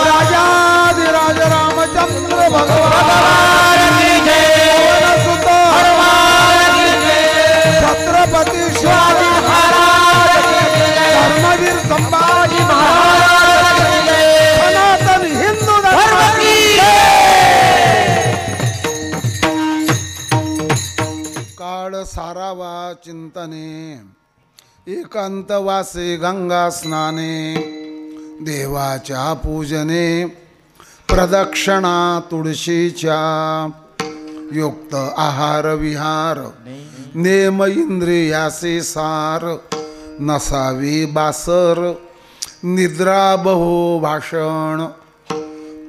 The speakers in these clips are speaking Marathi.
राजाधिराज रामचंद्र भगवान की जय। छत्रपती शिवाजी महाराज धर्मवीर संभाजी महाराज सनातन हिंदू धर्म की काळ सारावा चिंतने एकांतवासे गंगा स्नाने देवाच्या पूजने प्रदक्षिणा तुळशीच्या युक्त आहार विहार नेम इंद्रियासे सार नसावी बासर निद्रा बहु भाषण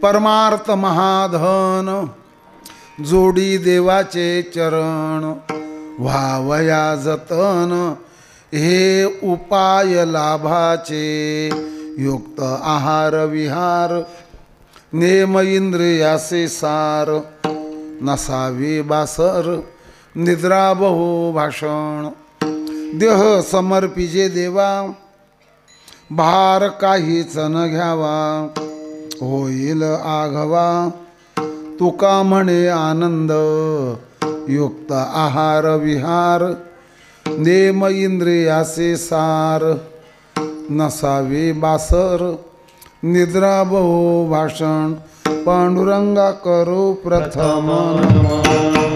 परमार्थ महाधन जोडी देवाचे चरण व्हावया जतन हे उपाय लाभाचे युक्त आहार विहार नेम इंद्रियासे सार नसावी बासर निद्रा बहु भाषण देह समर्पिजे देवा भार काहीच न घ्यावा होईल आघवा तुका म्हणे आनंद युक्त आहार विहार नेम इंद्रियासे सार नसावे बासर निद्रा बहु भाषण पांडुरंगा करो प्रथम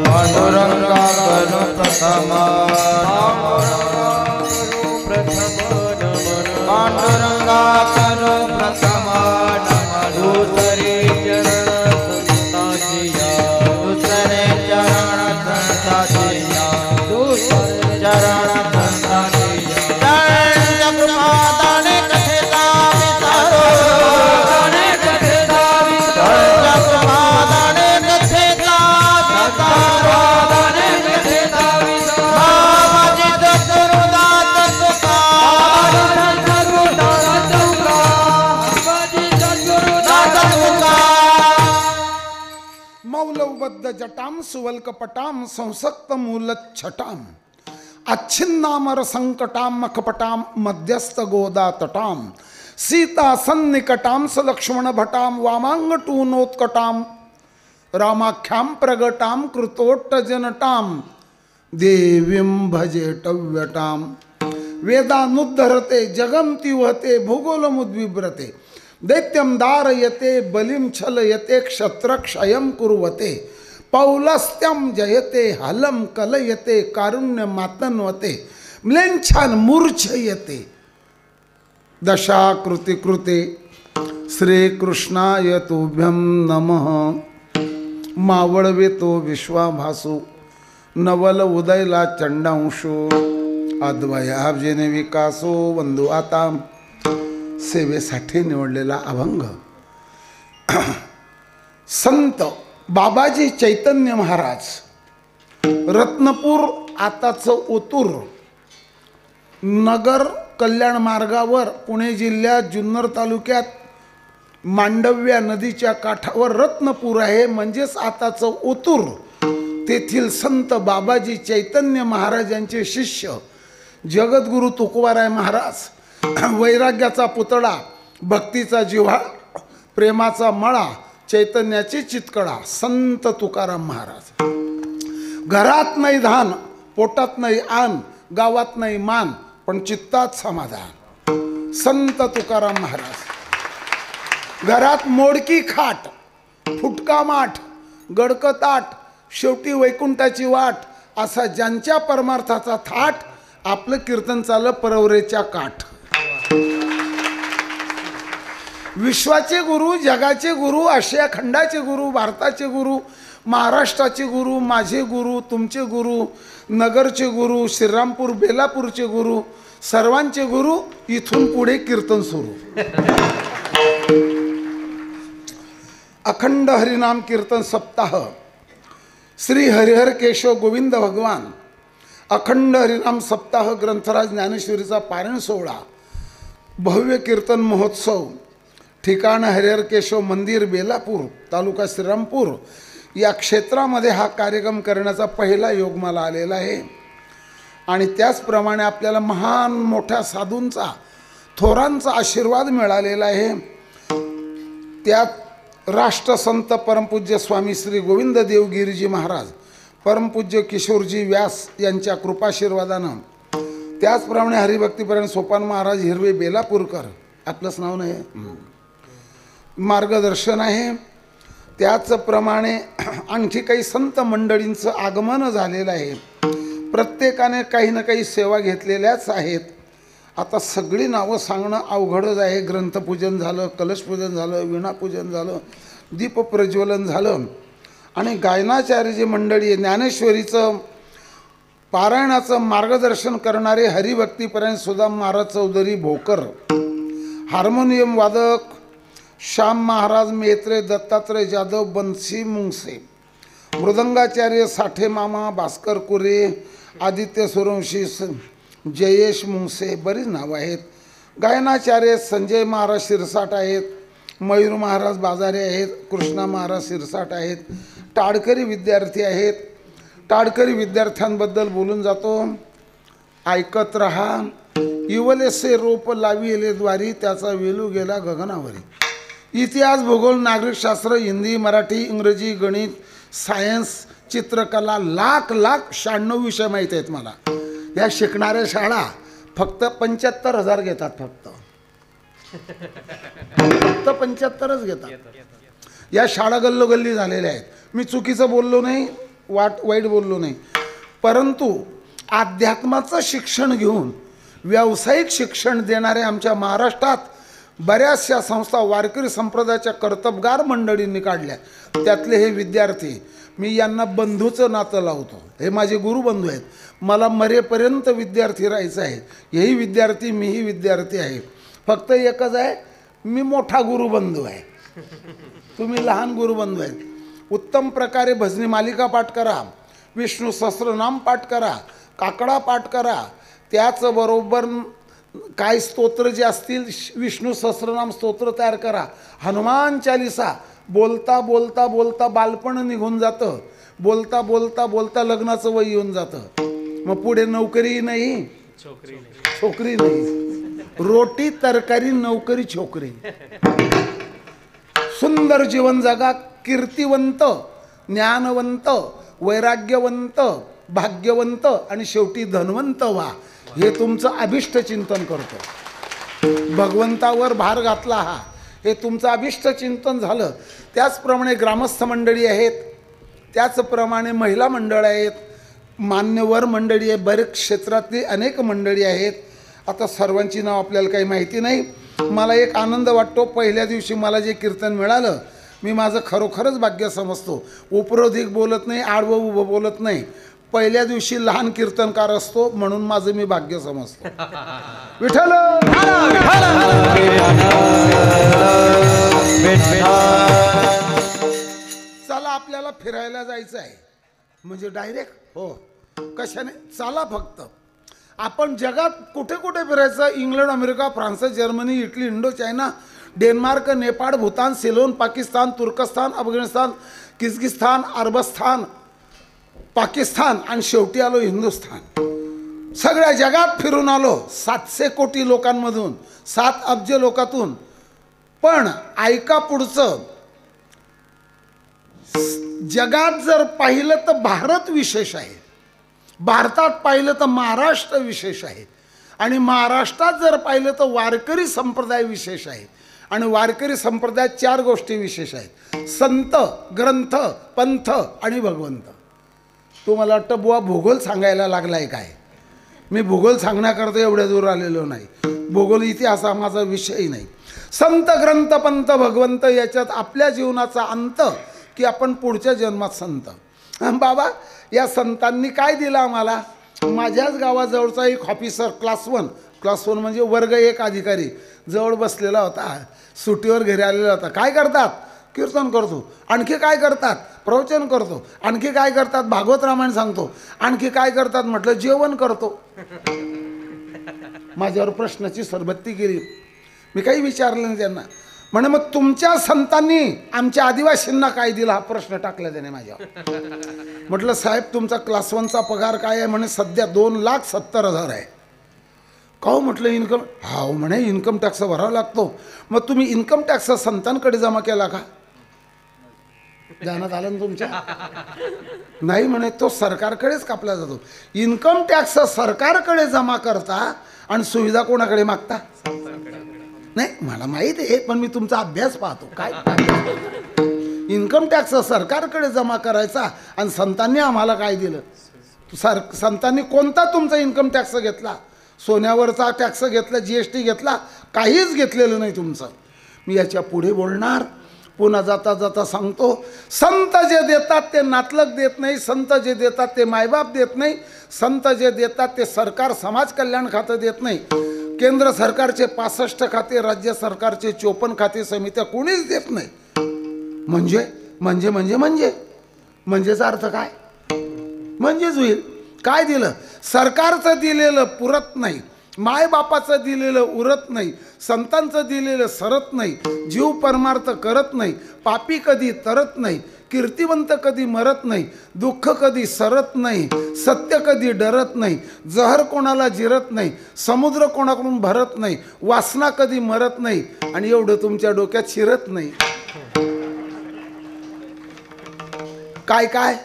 पांडुरंगा करो प्रथम पांडुरंगा करो प्रथम दुसरे चरण संताजिया दुसरे चरण संताजिया दुसरे चरण संताजिया जगमाताने कथेला विचारो ने कथेला विचारो जगमाताने कथेला विचारो ने कथेला विचारो बाबाजी दत्तरुदात तुका दत्तरुदात तुका बाबाजी दत्तरुदात तुका मौलवबद्ध जटाम सुवल्कपटाम संसक्त मूलच्छटाम अच्छिन्नामर संकटाम मखपटाम मध्यस्थ गोदा तटाम सीता सन्निकटाम सलक्ष्मण भटाम वामांगटूनोत्कटाम रामाख्याम प्रगटाम कृतोट्टजनटाम देवीं भजेटव्यटाम वेदानुद्धरते जगन्ति वहते भूगोलमुद्विव्रते दैत्यं दारयते बलिं छलयते क्षत्रक्षयं कुर्वते पौलस्त्यं जयते हलं कलयते कारुण्य मातन्वते म्लेच्छान मूर्छयते दशाकृति कृते श्रीकृष्णाय तुभ्यं नमः मावळवेतो विश्वाभासु नवल उदयला चंडांशो अद्वयाब्जेने विकासो वंदू आता सेवेसाठी निवडलेला अभंग संत बाबाजी चैतन्य महाराज रत्नपूर आताचं ओतूर नगर कल्याण मार्गावर पुणे जिल्ह्यात जुन्नर तालुक्यात मांडव्या नदीच्या काठावर रत्नपूर आहे म्हणजेच आताचं ओतूर तेथील संत बाबाजी चैतन्य महाराजांचे शिष्य जगद्गुरु तुकोबाराय महाराज वैराग्याचा पुतळा भक्तीचा जिव्हाळा प्रेमाचा मळा चैतन्याची चितकडा संत तुकाराम महाराज घरात नाही धान पोटात नाही आन गावात नाही मान पण चित्तात समाधान संत तुकाराम महाराज घरात मोडकी खाट फुटका माठ गडकं ताट शेवटी वैकुंठाची वाट असा ज्यांच्या परमार्थाचा थाट आपलं कीर्तन चाललं परवरेच्या काठ विश्वाचे गुरु जगाचे गुरु आशिया खंडाचे गुरु भारताचे गुरु महाराष्ट्राचे गुरु माझे गुरु तुमचे गुरु नगरचे गुरु श्रीरामपूर बेलापूरचे गुरु सर्वांचे गुरु इथून पुढे कीर्तन सुरू अखंड हरिनाम कीर्तन सप्ताह श्री हरिहर केशव गोविंद भगवान अखंड हरिनाम सप्ताह ग्रंथराज ज्ञानेश्वरीचा पारायण सोहळा भव्य कीर्तन महोत्सव ठिकाण हरिहर केशव मंदिर बेलापूर तालुका श्रीरामपूर या क्षेत्रामध्ये हा कार्यक्रम करण्याचा पहिला योग मला आलेला आहे. आणि त्याचप्रमाणे आपल्याला महान मोठ्या साधूंचा थोरांचा आशीर्वाद मिळालेला आहे. त्यात राष्ट्रसंत परमपूज्य स्वामी श्री गोविंद देवगिरीजी महाराज, परमपूज्य किशोरजी व्यास यांच्या कृपाशीर्वादानं, त्याचप्रमाणे हरिभक्तीपरायण सोपान महाराज हिरवे बेलापूरकर, आपलंच नाव नाही, मार्गदर्शन आहे. त्याचप्रमाणे आणखी काही संत मंडळींचं आगमन झालेलं आहे. प्रत्येकाने काही ना काही सेवा घेतलेल्याच आहेत. आता सगळी नावं सांगणं अवघडच आहे. ग्रंथपूजन झालं, कलशपूजन झालं, विणापूजन झालं, दीपप्रज्वलन झालं आणि गायनाचार्य जी मंडळी आहे, ज्ञानेश्वरीचं पारायणाचं मार्गदर्शन करणारे हरिभक्तीपरायण सुदाम महाराज चौधरी भोकर, हार्मोनियम वादक श्याम महाराज मेत्रे, दत्तात्रय जाधव, बंसी मुंगसे, मृदंगाचार्य साठे मामा, भास्कर कुरे, आदित्य सूर्यवंशी, जयेश मुंगसे, बरीच नावं आहेत. गायनाचार्य संजय महाराज शिरसाट आहेत, मयूर महाराज बाजारे आहेत, कृष्णा महाराज शिरसाट आहेत. टाडकरी विद्यार्थी आहेत. टाडकरी विद्यार्थ्यांबद्दल बोलून जातो. ऐकत रहा. इवलेसे रोप लाविले द्वारी, त्याचा वेलू गेला गगनावरी. इतिहास, भूगोल, नागरिकशास्त्र, हिंदी, मराठी, इंग्रजी, गणित, सायन्स, चित्रकला, लाख 96 विषय माहीत आहेत मला. या शिकणाऱ्या शाळा फक्त 75,000 घेतात. फक्त 75च घेतात. या शाळा गल्लोगल्ली झालेल्या आहेत. मी चुकीचं बोललो नाही, वाईट बोललो नाही, परंतु अध्यात्माचं शिक्षण घेऊन व्यावसायिक शिक्षण देणाऱ्या आमच्या महाराष्ट्रात बऱ्याचशा संस्था वारकरी संप्रदायाच्या कर्तबगार मंडळींनी काढल्या. त्यातले हे विद्यार्थी, मी यांना बंधूचं नातं लावतो. हे माझे गुरुबंधू आहेत. मला मरेपर्यंत विद्यार्थी राहायचं आहे. हेही विद्यार्थी, मीही विद्यार्थी आहे. फक्त एकच आहे, मी मोठा गुरुबंधू आहे, तुम्ही लहान गुरुबंधू आहेत. उत्तम प्रकारे भजनी मालिका पाठ करा, विष्णू सहस्रनाम पाठ करा, काकडा पाठ करा. त्याचबरोबर काय स्तोत्र जे असतील, विष्णू सहस्रनाम स्तोत्र तयार करा. हनुमान चालिसा बोलता बोलता बोलता बालपण निघून जातं. बोलता बोलता बोलता लग्नाचं वय येऊन जातं. मग पुढे नोकरी नाही, छोकरी नाही, रोटी तरकारी, नोकरी छोकरी. सुंदर जीवन जगा, कीर्तिवंत, ज्ञानवंत, वैराग्यवंत, भाग्यवंत आणि शेवटी धनवंत व्हा. हे तुमचं अभिष्ट चिंतन करतो. भगवंतावर भार घातला हा, हे तुमचं अभिष्ट चिंतन झालं. त्याचप्रमाणे ग्रामस्थ मंडळी आहेत, त्याचप्रमाणे महिला मंडळ आहेत, मान्यवर मंडळी आहे, बरेच क्षेत्रातली अनेक मंडळी आहेत. आता सर्वांची नाव आपल्याला काही माहिती नाही. मला एक आनंद वाटतो, पहिल्या दिवशी मला जे कीर्तन मिळालं, मी माझं खरोखरच भाग्य समजतो. उपरोधिक बोलत नाही, आडवं उभं बोलत नाही. पहिल्या दिवशी लहान कीर्तनकार असतो म्हणून माझं मी भाग्य समजतो. विठ्ठल चला आपल्याला फिरायला जायचं आहे. म्हणजे डायरेक्ट हो, कशाने? चला फक्त. आपण जगात कुठे कुठे फिरायचं? England, America, France, Germany, Italy, Indo China, Denmark, Nepal, Bhutan, Ceylon, Pakistan, तुर्कस्तान, अफगाणिस्तान, किर्गिस्तान, अरबस्तान, पाकिस्तान आणि शेवटी आलो हिंदुस्थान. सगळ्या जगात फिरून आलो, 700 कोटी लोकांमधून, 7 अब्ज लोकातून. पण ऐका पुढचं, जगात जर पाहिलं तर भारत विशेष आहे, भारतात पाहिलं तर महाराष्ट्र विशेष आहे, आणि महाराष्ट्रात जर पाहिलं तर वारकरी संप्रदाय विशेष आहे. आणि वारकरी संप्रदायात 4 गोष्टी विशेष आहेत: संत, ग्रंथ, पंथ आणि भगवंत. तुम्हाला वाटतं बुवा भूगोल सांगायला लागलाय काय? मी भूगोल सांगण्याकरता एवढ्या दूर आलेलो नाही. भूगोल इतिहास हा माझा विषय नाही. संत, ग्रंथ, पंथ, भगवंत याच्यात आपल्या जीवनाचा अंत की आपण पुढच्या जन्मात संत. बाबा या संतांनी काय दिलं आम्हाला? माझ्याच गावाजवळचा एक ऑफिसर, क्लास वन म्हणजे वर्ग 1 अधिकारी जवळ बसलेला होता. सुट्टीवर घरी आलेला होता. काय करतात? कीर्तन करतो. आणखी काय करतात? प्रवचन करतो. आणखी काय करतात? भागवत रामायण सांगतो. आणखी काय करतात? म्हटलं जेवण करतो. माझ्यावर प्रश्नाची सरबत्ती केली. मी काही विचारलं नाही त्यांना. म्हणे मग तुमच्या संतांनी आमच्या आदिवासींना काय दिला हा प्रश्न टाकला त्याने माझ्यावर. म्हटलं साहेब तुमचा क्लास 1चा पगार काय आहे? म्हणे सध्या 2,70,000 आहे. का हो म्हटलं इन्कम? हा म्हणे इन्कम टॅक्स भरावा लागतो. मग तुम्ही इन्कम टॅक्स संतांकडे जमा केला का? ध्यानात आलं ना तुमच्या? नाही म्हणे तो सरकारकडेच कापला जातो. इन्कम टॅक्स सरकारकडे जमा करता आणि सुविधा कोणाकडे मागता? नाही मला माहीत आहे पण मी तुमचा अभ्यास पाहतो. काय इन्कम टॅक्स सरकारकडे जमा करायचा आणि संतांनी आम्हाला काय दिलं? संतांनी कोणता तुमचा इन्कम टॅक्स घेतला? सोन्यावरचा टॅक्स घेतला, GST घेतला? काहीच घेतलेलं नाही तुमचं. मी याच्या पुढे बोलणार. पुन्हा जाता जाता सांगतो, संत जे देतात ते नातलग देत नाही, संत जे देतात ते मायबाप देत नाही, संत जे देतात ते सरकार समाज कल्याण खातं देत नाही. केंद्र सरकारचे 65 खाते, राज्य सरकारचे 54 खाते समित्या कोणीच देत नाही. म्हणजे म्हणजे म्हणजे म्हणजे म्हणजेचा अर्थ काय? म्हणजेच होईल. काय दिलं? सरकारचं दिलेलं पुरत नाही, मायबापाचं दिलेलं उरत नाही, संतांचं दिलेलं सरत नाही, जीव परमार्थ करत नाही, पापी कधी तरत नाही, कीर्तिवंत कधी मरत नाही, दुःख कधी सरत नाही, सत्य कधी डरत नाही, जहर कोणाला जिरत नाही, समुद्र कोणाकडून भरत नाही, वासना कधी मरत नाही आणि एवढं तुमच्या डोक्यात शिरत नाही. काय काय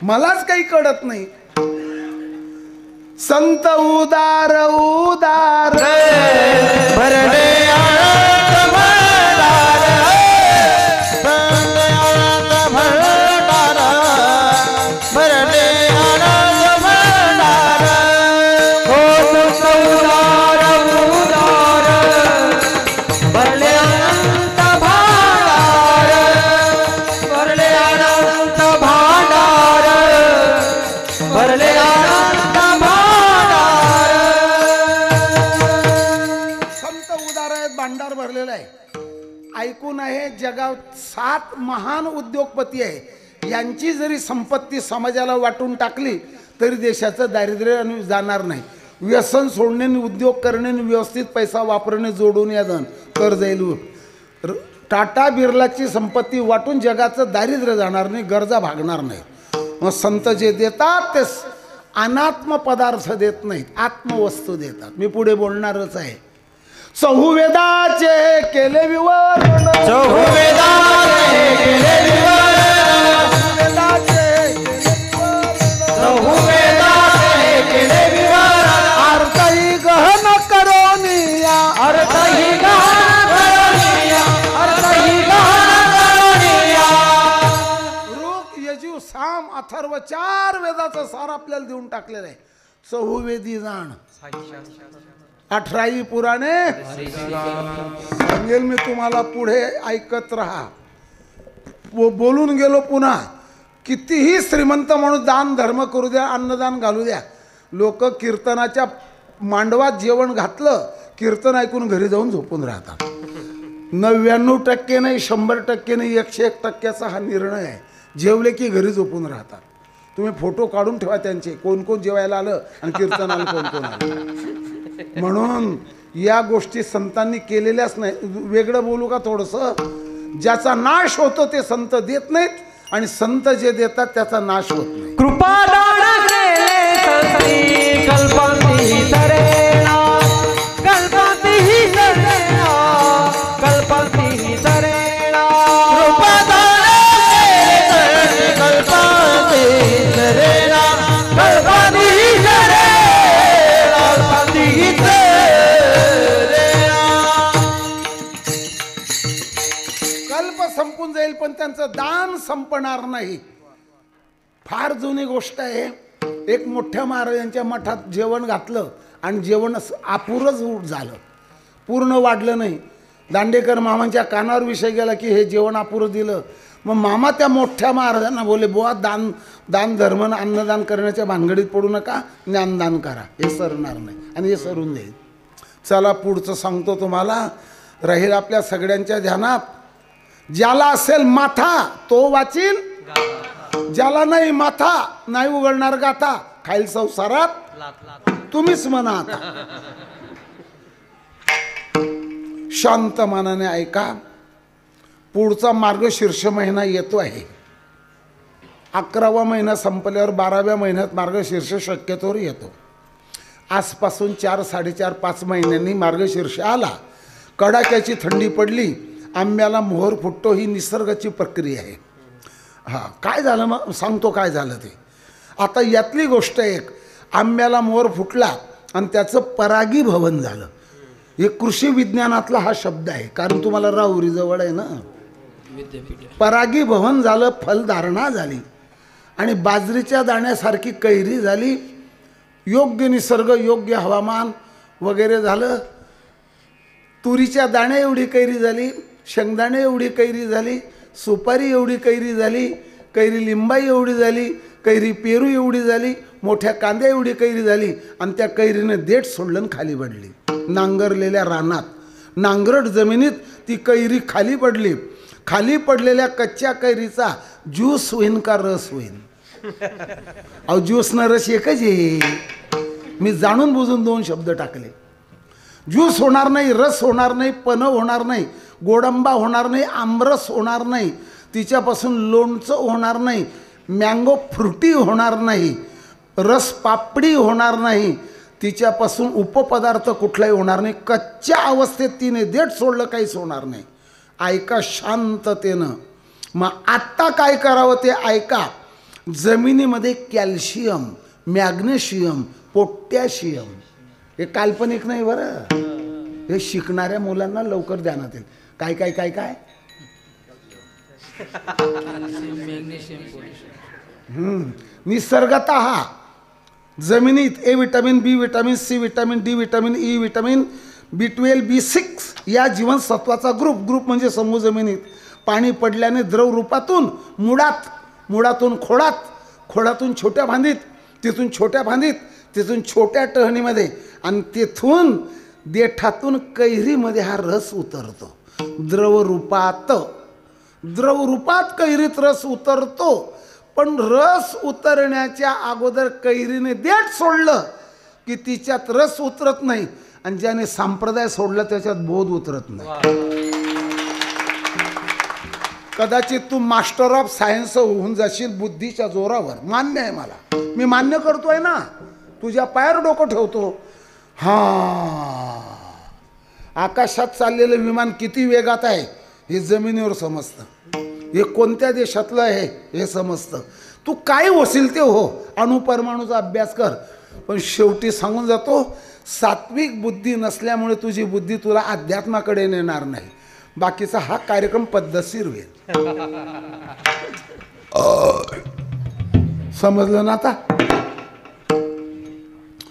मलाच काही कळत नाही. संत उदार उदार भरले आनंद भंडार, भरले आनंद भंडार. हो संत उदार उदार भरले आनंद भांडार, भरले आनंद भांडार, भरले आनंद भांडार. संत उदार आहेत, भांडार भरलेलं आहे. ऐकून आहे जगात 7 महान उद्योगपती आहे. यांची जरी संपत्ती समाजाला वाटून टाकली तरी देशाचं दारिद्र्य जाणार नाही. व्यसन सोडणे, उद्योग करणे, व्यवस्थित पैसा वापरणे, जोडून या धन कर जाईल. टाटा बिर्लाची संपत्ती वाटून जगाचं दारिद्र्य जाणार नाही, गरजा भागणार नाही. मग संत जे देतात ते अनात्म पदार्थ देत नाहीत, आत्मवस्तू देतात. मी पुढे बोलणारच आहे. चहुवेदाचे केले विवरण, चहुवेदाचे केले विवरण, चहुवेदाचे केले विवरण. अर्थही गहन करोनिया, अर्थही गहन करोनिया, अर्थही गहन करोनिया. ऋग, यजु, साम, अथर्व 4 वेदाचं सार आपल्याला देऊन टाकलेलं आहे. चहुवेदी जाण, 18 पुराणे सांगेल मी तुम्हाला, पुढे ऐकत राहा. बोलून गेलो पुन्हा. कितीही श्रीमंत माणूस दान धर्म करू द्या, अन्नदान घालू द्या, लोक कीर्तनाच्या मांडवात जेवण घातलं, कीर्तन ऐकून घरी जाऊन झोपून राहतात. 99% नाही, 100% नाही, 101% हा निर्णय आहे. जेवले की घरी झोपून राहतात. तुम्ही फोटो काढून ठेवा त्यांचे, कोण कोण जेवायला आलं आणि कीर्तनाला कोण कोण आलं. म्हणून या गोष्टी संतांनी केलेल्याच नाही. वेगळं बोलू का थोडंसं? ज्याचा नाश होतो ते संत देत नाहीत आणि संत जे देतात त्याचा नाश होत नाही. कृपादान केले संती कल्पांती तरेना, कल्पांती तरेना, कल्पांती तरेना. कृपादान केले कल्पांती तरेना, कल्पांती तरेना, कल्पांती तरेना. कल्प संपून जाईल पण त्यांचं दान संपणार नाही. फार जुनी गोष्ट आहे. एक मोठ्या महाराजांच्या मठात जेवण घातलं आणि जेवण अपुरंच झालं, पूर्ण वाढलं नाही. दांडेकर मामांच्या कानावर विषय गेला की हे जेवण अपुरं दिलं. मग मामा त्या मोठ्या महाराजांना बोले, बुवा दान धर्म अन्नदान करण्याच्या भानगडीत पडू नका, ज्ञानदान करा, हे सरणार नाही आणि हे सरून जाईल. चला पुढचं सांगतो तुम्हाला, राहील आपल्या सगळ्यांच्या ध्यानात. ज्याला असेल माथा तो वाचील, ज्याला नाही माथा नाही उघडणार गाथा. खाईल संसारात तुम्हीच म्हणा आता. शांत मनाने ऐका. पुढचा मार्गशीर्ष महिना येतो आहे. 11वा महिना संपल्यावर 12व्या महिन्यात मार्गशीर्ष शक्यतोवर येतो. आजपासून 4, 4.5, 5 महिन्यांनी मार्गशीर्ष आला. कडाक्याची थंडी पडली, आंब्याला मोहर फुटतो, ही निसर्गाची प्रक्रिया आहे. हां, काय झालं मग सांगतो काय झालं ते. आता यातली गोष्ट एक, आंब्याला मोहर फुटला आणि त्याचं परागीभवन झालं. हे कृषी विज्ञानातला हा शब्द आहे, कारण तुम्हाला राहुरी जवळ आहे ना. परागीभवन झालं, फलधारणा झाली आणि बाजरीच्या दाण्यासारखी कैरी झाली. योग्य निसर्ग, योग्य हवामान वगैरे झालं. तुरीच्या दाणे एवढी कैरी झाली, शेंगदाणे एवढी कैरी झाली, सुपारी एवढी कैरी झाली, कैरी लिंबाई एवढी झाली, कैरी पेरू एवढी झाली, मोठ्या कांद्या एवढी कैरी झाली आणि त्या कैरीने देठ सोडलं खाली पडली. नांगरलेल्या रानात, नांगरट जमिनीत ती कैरी खाली पडली. खाली पडलेल्या कच्च्या कैरीचा ज्यूस होईन का रस होईन? अहो, ज्यूस न रस एकच आहे. मी जाणून बुजून 2 शब्द टाकले. ज्यूस होणार नाही, रस होणार नाही, पन होणार नाही, गोडंबा होणार नाही, आमरस होणार नाही, तिच्यापासून लोणचं होणार नाही, मँगो फ्रुटी होणार नाही, रस पापडी होणार नाही, तिच्यापासून उपपदार्थ कुठलाही होणार नाही. कच्च्या अवस्थेत तिने देठ सोडलं, काहीच होणार नाही. ऐका शांततेनं. मग आत्ता काय करावं ते ऐका. जमिनीमध्ये कॅल्शियम, मॅग्नेशियम, पोटॅशियम, हे काल्पनिक नाही बरं, हे शिकणाऱ्या मुलांना लवकर ध्यानात येईल. काय काय काय काय निसर्गतः जमिनीत A vitamin, B vitamin, C vitamin, D vitamin, E vitamin, B12, B6 या जीवनसत्वाचा ग्रुप म्हणजे समूह जमिनीत पाणी पडल्याने द्रव रूपातून मुळातून खोडातून छोट्या भांडीत, तिथून छोट्या भांडीत, तिथून छोट्या टहणीमध्ये आणि तिथून देठातून कैरीमध्ये हा रस उतरतो. द्रवरूपात कैरीत रस उतरतो. पण रस उतरण्याच्या अगोदर कैरीने देठ सोडलं की तिच्यात रस उतरत नाही आणि ज्याने संप्रदाय सोडला त्याच्यात बोध उतरत नाही. कदाचित तू मास्टर ऑफ सायन्स होऊन जाशील बुद्धीच्या जोरावर, मान्य आहे मला, मी मान्य करतोय ना, तुझ्या पायावर डोकं ठेवतो. हां, आकाशात चाललेलं विमान किती वेगात आहे हे जमिनीवर समजतं, हे कोणत्या देशातलं आहे हे समजतं. तू काय होशील ते हो, अणुपरमाणूचा अभ्यास कर, पण शेवटी सांगून जातो, सात्विक बुद्धी नसल्यामुळे तुझी बुद्धी तुला अध्यात्माकडे नेणार नाही. बाकीचा हा कार्यक्रम पद्धतशीर होईल. समजलं ना आता?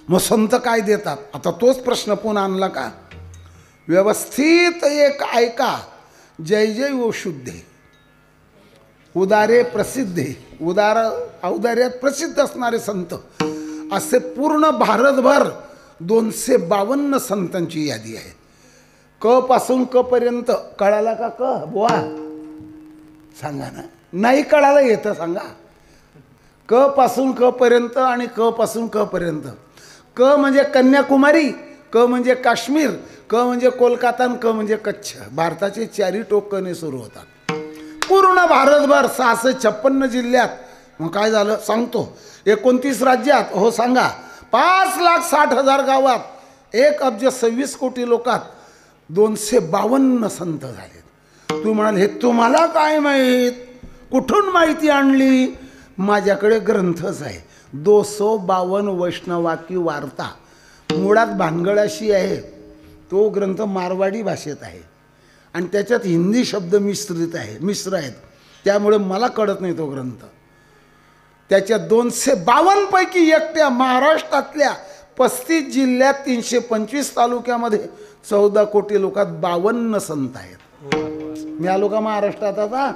मग संत काय देतात? आता तोच प्रश्न पुन्हा आणला का? व्यवस्थित एक ऐका. जय जय ओ शुद्धे, उदारे प्रसिद्धे, औदार्यात प्रसिद्ध असणारे संत, असे पूर्ण भारतभर 252 संतांची यादी आहे. क पासून क पर्यंत. कळाला का क बुवा? सांगा ना, नाही कळायला येतं सांगा. क पासून क पर्यंत आणि क पासून क पर्यंत. क म्हणजे कन्याकुमारी, क म्हणजे काश्मीर, क म्हणजे कोलकाता, क म्हणजे कच्छ. भारताचे 4 टोक कने सुरू होतात. पूर्ण भारतभर 656 जिल्ह्यात. मग काय झालं सांगतो. 29 राज्यात. हो सांगा. 5,60,000 गावात, 1,26 कोटी लोकात 252 संत झालेत. तू म्हणाल हे तुम्हाला काय माहीत, कुठून माहिती आणली? माझ्याकडे ग्रंथच आहे, 252 वैष्णवा की वार्ता. मुळात भानगडाशी आहे. तो ग्रंथ मारवाडी भाषेत आहे आणि त्याच्यात हिंदी शब्द मिश्र आहेत, त्यामुळे मला कळत नाही तो ग्रंथ. त्याच्या 252 पैकी एकट्या महाराष्ट्रातल्या 35 जिल्ह्यात 325 तालुक्यामध्ये 14 कोटी लोकात 52 संत आहेत. मी आलो का महाराष्ट्रात आता?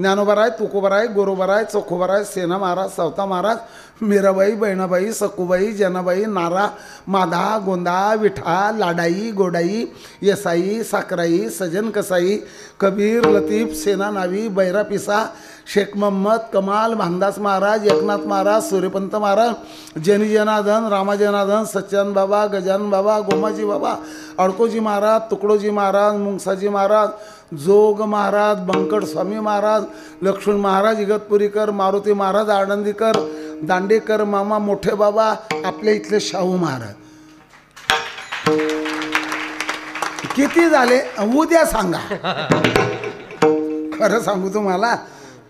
ज्ञानोबराय, तुकोबराय, गोरोबराय, चोखोबराय, सेना महाराज, सावता महाराज, मीराबाई, बहिणाबाई, सखूबाई, जनाबाई, नारा, माधा, गोंदा, विठा, लाडाई, गोडाई, येसाई, साकराई, सजन कसाई, कबीर, लतीफ, सेना नावी, बैरा पिसा, शेख मोहम्मद, कमाल, भानदास महाराज, एकनाथ महाराज, सूर्यपंत महाराज, जनी जनार्दन, रामाजनार्दन, सच्चान बाबा, गजानन बाबा, गोमाजी बाबा, अडकोजी महाराज, तुकडोजी महाराज, मुंगसाजी महाराज, जोग महाराज, बंकट स्वामी महाराज, लक्ष्मण महाराज, इगतपुरीकर, मारुती महाराज, आनंदीकर, दांडेकर मामा, मोठे बाबा, आपल्या इथले शाहू महाराज. किती झाले उद्या सांगा. खरं सांगू तुम्हाला,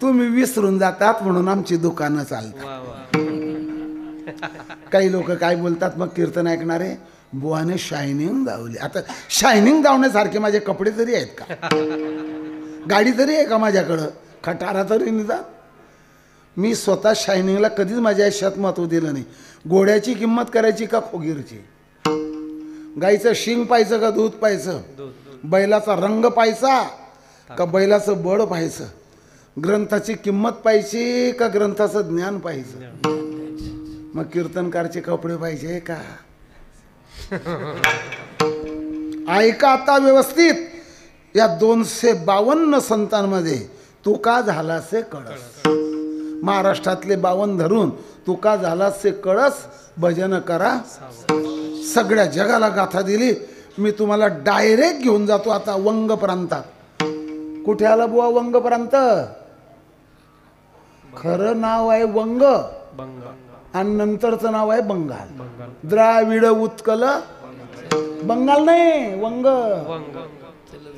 तुम्ही विसरून जातात म्हणून आमची दुकानं चालतात. काही लोक काय बोलतात मग कीर्तन ऐकणारे, बुवाने शायनिंग दावली. आता शायनिंग दावण्यासारखे माझे कपडे तरी आहेत का? गाडी तरी आहे का माझ्याकडं? खटारा तरी निदान. मी स्वतः शायनिंगला कधीच माझ्या आयुष्यात महत्त्व दिलं नाही. घोड्याची किंमत करायची का खोगीरची? गाईचं शिंग पाहायचं का दूध पाहायचं? बैलाचा रंग पाहायचा का बैलाचं बळ पाहायचं? ग्रंथाची किंमत पाहिजे का ग्रंथाचं ज्ञान पाहिजे? मग कीर्तनकारचे कपडे पाहिजे का? ऐका आता व्यवस्थित. या 252 संतांमध्ये तुका झालासे कळस. महाराष्ट्रातले 52 धरून तुका झालासे कळस, भजन करा. सगळ्या जगाला गाथा दिली. मी तुम्हाला डायरेक्ट घेऊन जातो आता वंग प्रांतात. कुठे आला बुवा वंग प्रांत? खरं नाव आहे वंग आणि नंतरचं नाव आहे बंगाल. द्राविड उत्कल बंगाल नाही, वंग.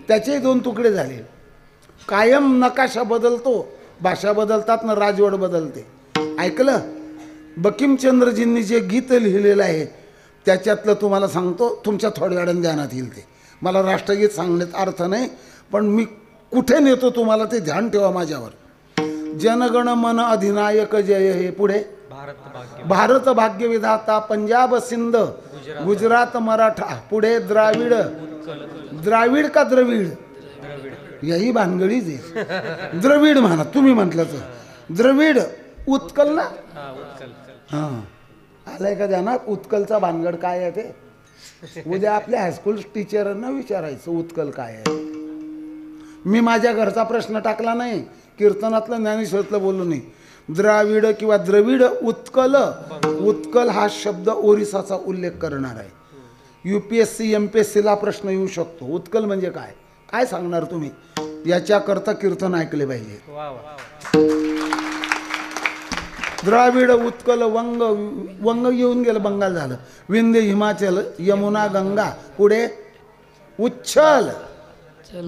त्याचे 2 तुकडे झाले. कायम नकाशा बदलतो, भाषा बदलतात ना, राजवट बदलते. ऐकलं? बंकिमचंद्रजींनी जे गीत लिहिलेलं आहे त्याच्यातलं तुम्हाला सांगतो, तुमच्या थोड्या वेळाने ध्यानात येईल ते. मला राष्ट्रगीत सांगण्यात अर्थ नाही, पण मी कुठे नेतो तुम्हाला ते ध्यान ठेवा माझ्यावर. जनगण मन अधिनायक जय हे. पुढे भारत भाग्य विधाता, पंजाब सिंध गुजरात मराठा. पुढे द्राविड. द्राविड का द्रविड? यही भानगडीच आहे. द्रविड म्हणा तुम्ही म्हटलं तर. द्रविड उत्कल ना. हां, आलाय का ध्यानात? उत्कलचा भानगड काय आहे ते उद्या आपल्या हायस्कूल टीचरांना विचारायचं, उत्कल काय आहे. मी माझ्या घरचा प्रश्न टाकला नाही, कीर्तनातलं ज्ञानेश्वरातलं बोललो नाही. द्राविड किंवा द्रविड, उत्कल. उत्कल हा शब्द ओरिसाचा उल्लेख करणार आहे. UPSC MPSC ला प्रश्न येऊ शकतो. उत्कल म्हणजे काय, काय सांगणार तुम्ही? याच्याकरता कीर्तन ऐकले पाहिजे. द्राविड, उत्कल, वंग. वंग येऊन गेलं, बंगाल झालं. विंध्य, हिमाचल, यमुना, गंगा. पुढे उच्छल,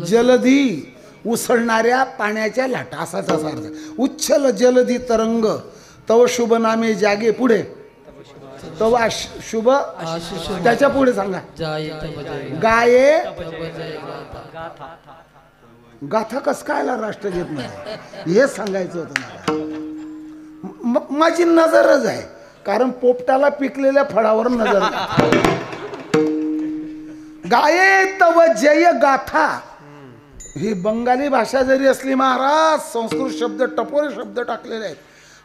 जलधी, उसळणाऱ्या पाण्याच्या लाटा, असाच असा अर्थ. उच्छल जलधी तरंग, तव शुभ नामे जागे. पुढे तव शुभ, त्याच्या पुढे सांगा. गाये गाथा. कस कायला राष्ट्रगीत नाही हेच सांगायचं होतं मला. माझी नजरच आहे, कारण पोपटाला पिकलेल्या फळावर नजर. गाये तव जय गाथा. ही बंगाली भाषा जरी असली महाराज, संस्कृत शब्द, टपोरे शब्द टाकलेले आहेत.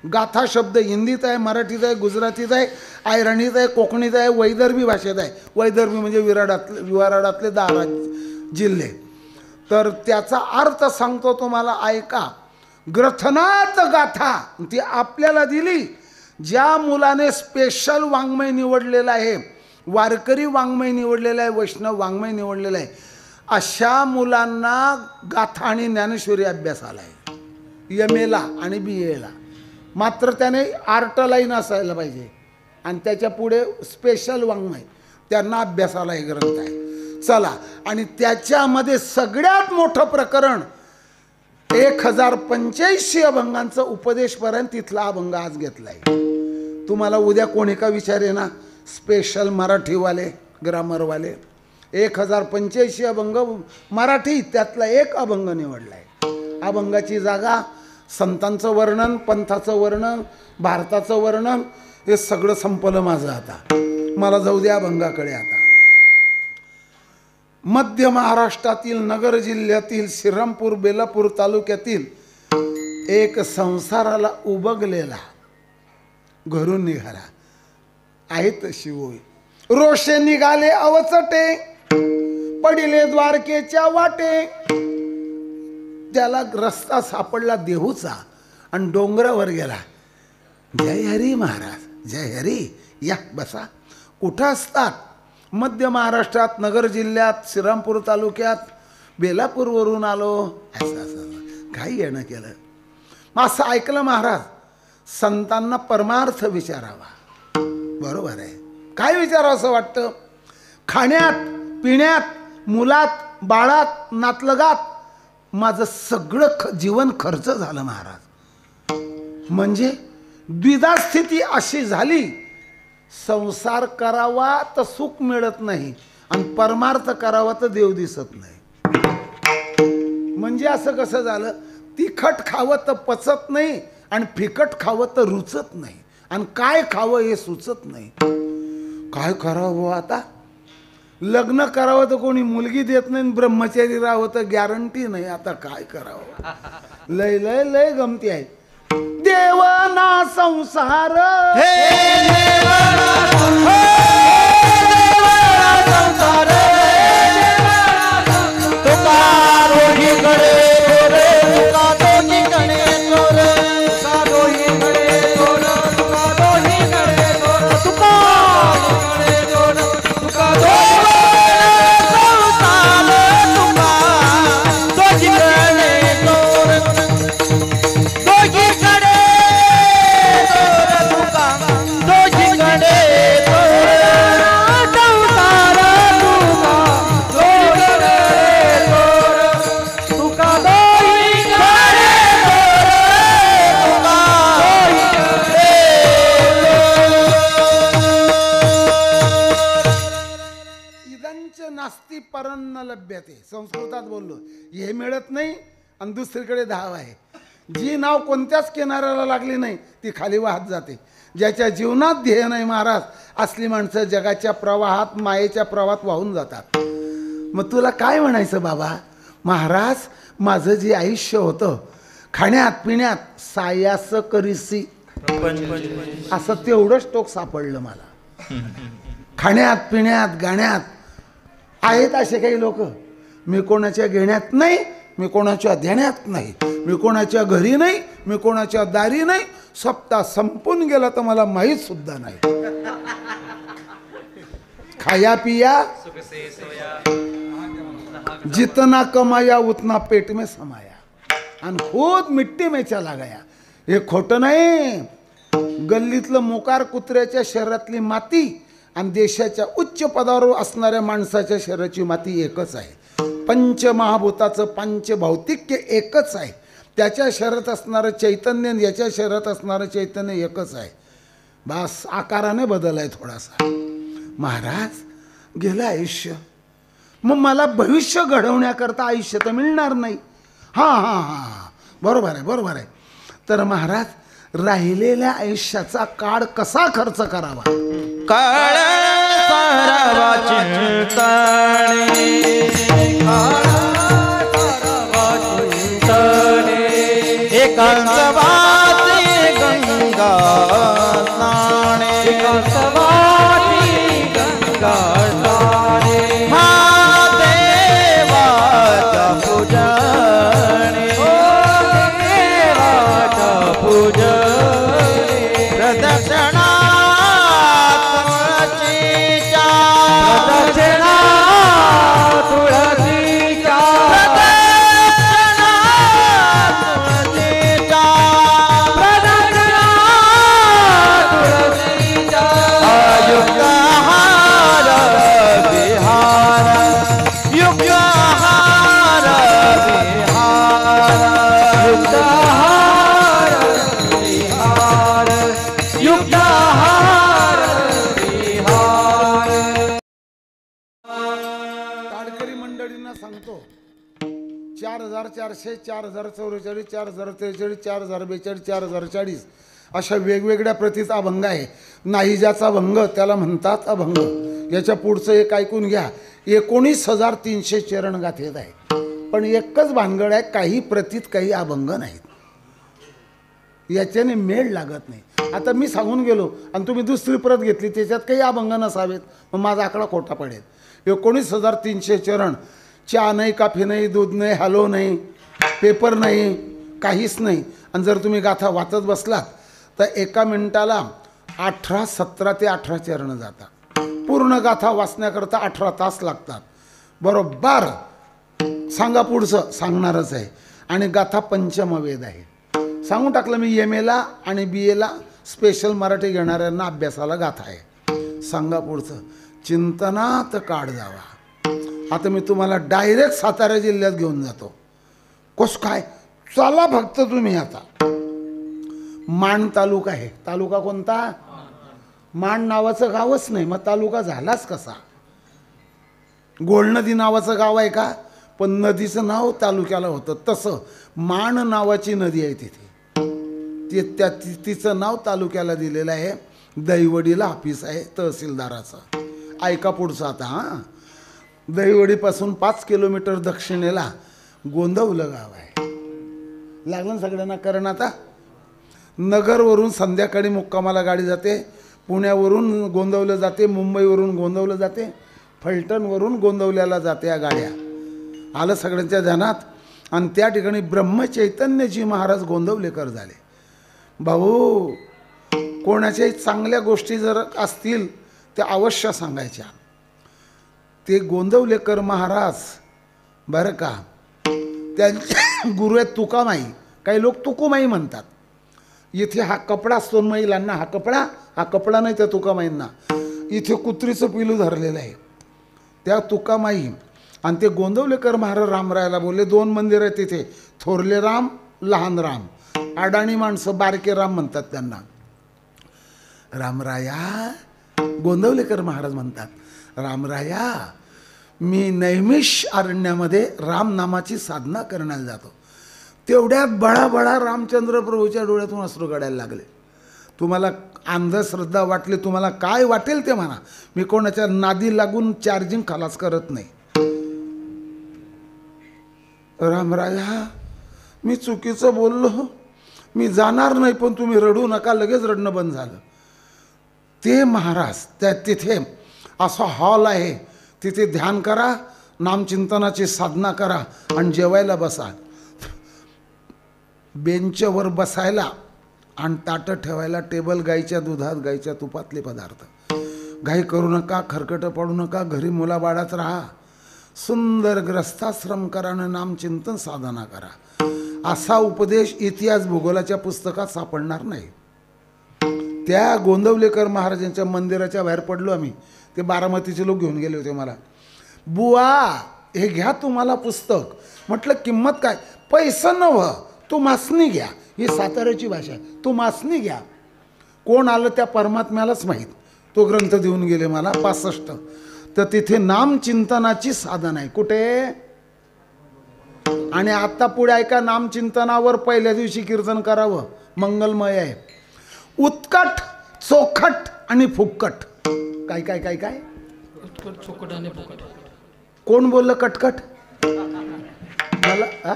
गाथा शब्द हिंदीत आहे, मराठीत आहे, गुजरातीत आहे, आयराणीत आहे, कोकणीत आहे, वैदर्भी भाषेत आहे. वैदर्भी म्हणजे विराडातले 10 जिल्हे. तर त्याचा अर्थ सांगतो तुम्हाला, ऐका. ग्रथनात गाथा ती आपल्याला दिली. ज्या मुलाने स्पेशल वाङ्मय निवडलेला आहे, वारकरी वाङ्मय निवडलेला आहे, वैष्णव वाङ्मय निवडलेला आहे, अशा मुलांना गाथा आणि ज्ञानेश्वरी अभ्यास आला आहे. MA ला आणि BA ला. मात्र त्याने आर्ट लाईन असायला पाहिजे आणि त्याच्या पुढे स्पेशल वाङ्मय, त्यांना अभ्यासाला हे ग्रंथ आहे. चला, आणि त्याच्यामध्ये सगळ्यात मोठं प्रकरण 1085 अभंगांचं उपदेशपर्यंत तिथला अभंग आज घेतलाय. तुम्हाला उद्या कोणी का विचारे ना, स्पेशल मराठीवाले, ग्रामरवाले, 1085 अभंग मराठी, त्यातला एक अभंग निवडलाय. अभंगाची जागा संतांचं वर्णन, पंथाचं वर्णन, भारताचं वर्णन, हे सगळं संपलं माझं. आता मला जाऊ द्या अभंगाकडे. आता मध्य महाराष्ट्रातील नगर जिल्ह्यातील श्रीरामपूर बेलापूर तालुक्यातील एक संसाराला उबगलेला घरून निघाला आहे तशी होय. रोषे निघाले अवचटे, पडिले द्वारकेच्या वाटे. त्याला रस्ता सापडला देहूचा आणि डोंगरावर गेला. जय हरी महाराज, जय हरी, या बसा. कुठं असतात? मध्य महाराष्ट्रात, नगर जिल्ह्यात, श्रीरामपूर तालुक्यात, बेलापूरवरून आलो. असं असं काही येणं केलं. मग असं ऐकलं महाराज, संतांना परमार्थ विचारावा. बरोबर आहे. काय विचारावं असं वाटतं? खाण्यात, पिण्यात, मुलात, बाळात, नातलगात माझं सगळं जीवन खर्च झालं महाराज. म्हणजे द्विधा स्थिती अशी झाली, संसार करावा तर सुख मिळत नाही आणि परमार्थ करावा तर देव दिसत नाही. म्हणजे असं कसं झालं? तिखट खावं तर पचत नाही आणि फिकट खावं तर रुचत नाही आणि काय खावं हे सुचत नाही. काय करावं आता? लग्न करावं तर कोणी मुलगी देत नाही, ब्रह्मचारी राहावं तर गॅरंटी नाही. आता काय करावं? लय लय लय गमती आहे. देवना संसार, नास्ती परन्न लभ्यते. संस्कृतात बोललो, हे मिळत नाही आणि दुसरीकडे धाव आहे. जी नाव कोणत्याच किनाऱ्याला लागली नाही ती खाली वाहत जाते. ज्याच्या जीवनात ध्येय नाही महाराज, असली माणसं जगाच्या प्रवाहात, मायेच्या प्रवाहात वाहून जातात. मग तुला काय म्हणायचं बाबा? महाराज, माझं जे आयुष्य होतं, खाण्यात पिण्यात सायास करीसी, असं तेवढंच टोक सापडलं मला. खाण्यात पिण्यात गाण्यात आहेत असे काही लोक. मी कोणाच्या घेण्यात नाही, मी कोणाच्या देण्यात नाही, मी कोणाच्या घरी नाही, मी कोणाच्या दारी नाही. सप्ताह संपून गेला तर मला माहीत सुद्धा नाही. खाया पिया जितना कमाया उतना पेट में समाया आणि खुद मिट्टी में चला गया. हे खोटं नाही. गल्लीतलं मोकार कुत्र्याच्या शरीरातली माती आणि देशाच्या उच्च पदावर असणाऱ्या माणसाच्या शरीराची माती एकच आहे. पंचमहाभूताचं पंचभौतिक्य एकच आहे. त्याच्या शरीरात असणारं चैतन्य, याच्या शरीरात असणारं चैतन्य एकच आहे. बस आकाराने बदल आहे थोडासा. महाराज, गेलं आयुष्य. मग मला भविष्य घडवण्याकरता आयुष्य तर मिळणार नाही. हां हां हां, बरोबर आहे, बरोबर आहे. तर महाराज, राहिलेल्या आयुष्याचा काळ कसा खर्च करावा? काळ सारावा चिंतणे, एकांतवासी गंगा स्नाने, एकांतवासी गंगा स्नाने, महादेवाचा पूजने, देवाचा पूजने, प्रदक्षिणा तुळशीच्या, प्रदक्षिणा तुळशीच्या, सांगतो. 4400, 4044, 4043, 4042, 4040 अशा वेगवेगळ्या प्रतीचा अभंग आहे. नाही ज्याचा अभंग त्याला म्हणतात अभंग. याच्या पुढचं एक ऐकून घ्या. 19,300 चरण गाथेत आहे. पण एकच भानगड आहे, काही प्रतीत काही अभंग नाहीत. याच्याने मेळ लागत नाही. आता मी सांगून गेलो आणि तुम्ही दुसरी प्रत घेतली, त्याच्यात काही अभंग नसावेत, मग माझा आकडा खोटा पडेल. 19,300 चरण. चहा नाही, काफी नाही, दूध नाही, हॅलो नाही, पेपर नाही, काहीच नाही. आणि जर तुम्ही गाथा वाचत बसलात तर एका मिनिटाला 18, 17 ते 18 चरण जातात. पूर्ण गाथा वाचण्याकरता 18 तास लागतात. बरोबर सांगा पुढचं, सांगणारच आहे. आणि गाथा पंचमवेद आहे. सांगून टाकलं मी. MA आणि BA स्पेशल मराठी घेणाऱ्यांना अभ्यासाला गाथा आहे. सांगा पुढचं. चिंतनात काढ जावा. आता मी तुम्हाला डायरेक्ट सातारा जिल्ह्यात घेऊन जातो. कस काय? चला फक्त तुम्ही. आता माण तालुका आहे. तालुका कोणता? माण नावाचं गावच नाही, मग तालुका झालाच कसा? गोल नदी नावाचं गाव आहे का? पण नदीचं नाव तालुक्याला होतं. तसं माण नावाची नदी आहे तिथे, तिचं नाव तालुक्याला दिलेलं आहे. दहिवडीला ऑफिस आहे तहसीलदाराचं. ऐका पुढचं आता. हां, दहिवडीपासून 5 किलोमीटर दक्षिणेला गोंदवलं गाव आहे. लागलं ना सगळ्यांना? कारण आता नगरवरून संध्याकाळी मुक्कामाला गाडी जाते, पुण्यावरून गोंदवलं जाते, मुंबईवरून गोंदवलं जाते, फलटणवरून गोंदवल्याला जाते या गाड्या. आलं सगळ्यांच्या ध्यानात? आणि त्या ठिकाणी ब्रह्मचैतन्यजी महाराज गोंदवलेकर झाले. भाऊ, कोणाच्याही चांगल्या गोष्टी जर असतील त्या अवश्य सांगायच्या. ते गोंदवलेकर महाराज बरं का, त्यांचे गुरु आहेत तुकामाई. काही लोक तुकुमाई म्हणतात. इथे हा कपडा असतो महिलांना, हा कपडा नाही त्या तुकामाईंना. इथे कुत्रीचं पिलू धरलेलं आहे त्या तुकामाई. आणि ते गोंदवलेकर महाराज रामरायाला बोलले, 2 मंदिर आहेत तिथे, थोरले राम, लहान राम. अडाणी माणसं बारके राम म्हणतात त्यांना. रामराया, गोंदवलेकर महाराज म्हणतात, रामराया, मी नैमिष अरण्यामध्ये राम नामाची साधना करण्याला जातो. तेवढ्यात बळा रामचंद्र प्रभूच्या डोळ्यातून अश्रू गळायला लागले. तुम्हाला अंधश्रद्धा वाटली, तुम्हाला काय वाटेल ते म्हणा, मी कोणाच्या नादी लागून चार्जिंग खलास करत नाही. रामराया, मी चुकीचं बोललो, मी जाणार नाही, पण तुम्ही रडू नका. लगेच रडणं बंद झालं. ते महाराज त्या तिथे असा हॉल आहे, तिथे ध्यान करा, नामचिंतनाची साधना करा आणि जेवायला बसा. बेंचवर बसायला आणि ताटं ठेवायला टेबल गाईच्या दुधात, गाईच्या तुपातले पदार्थ. घाई करू नका, खरकटं पडू नका, घरी मुलाबाळात राहा, सुंदर ग्रस्ताश्रम करा आणि नामचिंतन साधना करा. असा उपदेश इतिहास भूगोलाच्या पुस्तकात सापडणार नाही. त्या गोंदवलेकर महाराजांच्या मंदिराच्या बाहेर पडलो आम्ही. ते बारामतीचे लोक घेऊन गेले होते मला. बुवा, हे घ्या तुम्हाला पुस्तक. म्हटलं किंमत काय? पैसा नव्ह, तू मासनी घ्या. ही साताऱ्याची भाषा. तू मासनी घ्या. कोण आलं त्या परमात्म्यालाच माहीत. तो ग्रंथ देऊन गेले मला 65. तर तिथे नामचिंतनाची साधना आहे. कुठे? आणि आता पुढे ऐका, नामचिंतनावर पहिल्या दिवशी कीर्तन करावं, मंगलमय आहे. उत्कट, चोखट आणि फुक्कट. काय काय काय काय? उत्कट, चोखट आणि फुकट. कोण बोललं कटकट? मला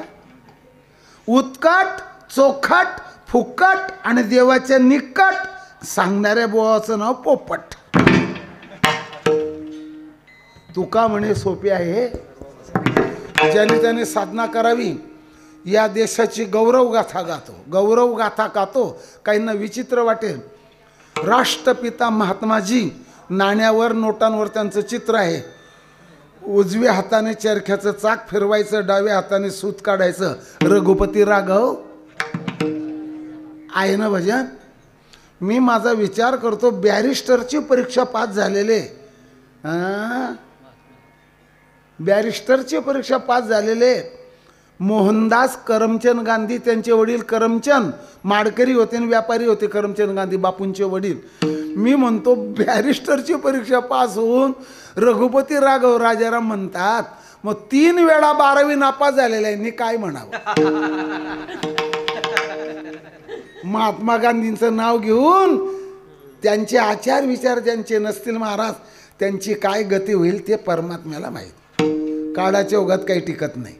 उत्कट, चोखट, फुकट आणि देवाच्या निकट सांगणाऱ्या बोवाचं नाव पोपट. तुका म्हणे सोपी आहे. ज्याने त्याने साधना करावी. या देशाची गौरवगाथा गातो, गौरवगाथा गातो. काहींना विचित्र वाटेल. राष्ट्रपिता महात्माजी, नाण्यावर, नोटांवर त्यांचं चित्र आहे. उजव्या हाताने चरख्याचं चाक फिरवायचं, डाव्या हाताने सूत काढायचं. रघुपती राघव आहे ना भजन. मी माझा विचार करतो, बॅरिस्टरची परीक्षा पास झालेले, बॅरिस्टरची परीक्षा पास झालेले मोहनदास करमचंद गांधी, त्यांचे वडील करमचंद माडकरी होते आणि व्यापारी होते. करमचंद गांधी बापूंचे वडील. मी म्हणतो बॅरिस्टरची परीक्षा पास होऊन रघुपती राघव राजाराम म्हणतात. मग 3 वेळा 12वी नापास झालेला आहे. मी काय म्हणावं? महात्मा गांधींचं नाव घेऊन त्यांचे आचार विचार ज्यांचे नसतील महाराज, त्यांची काय गती होईल ते परमात्म्याला माहीत. काळाच्या ओघात काही टिकत नाही,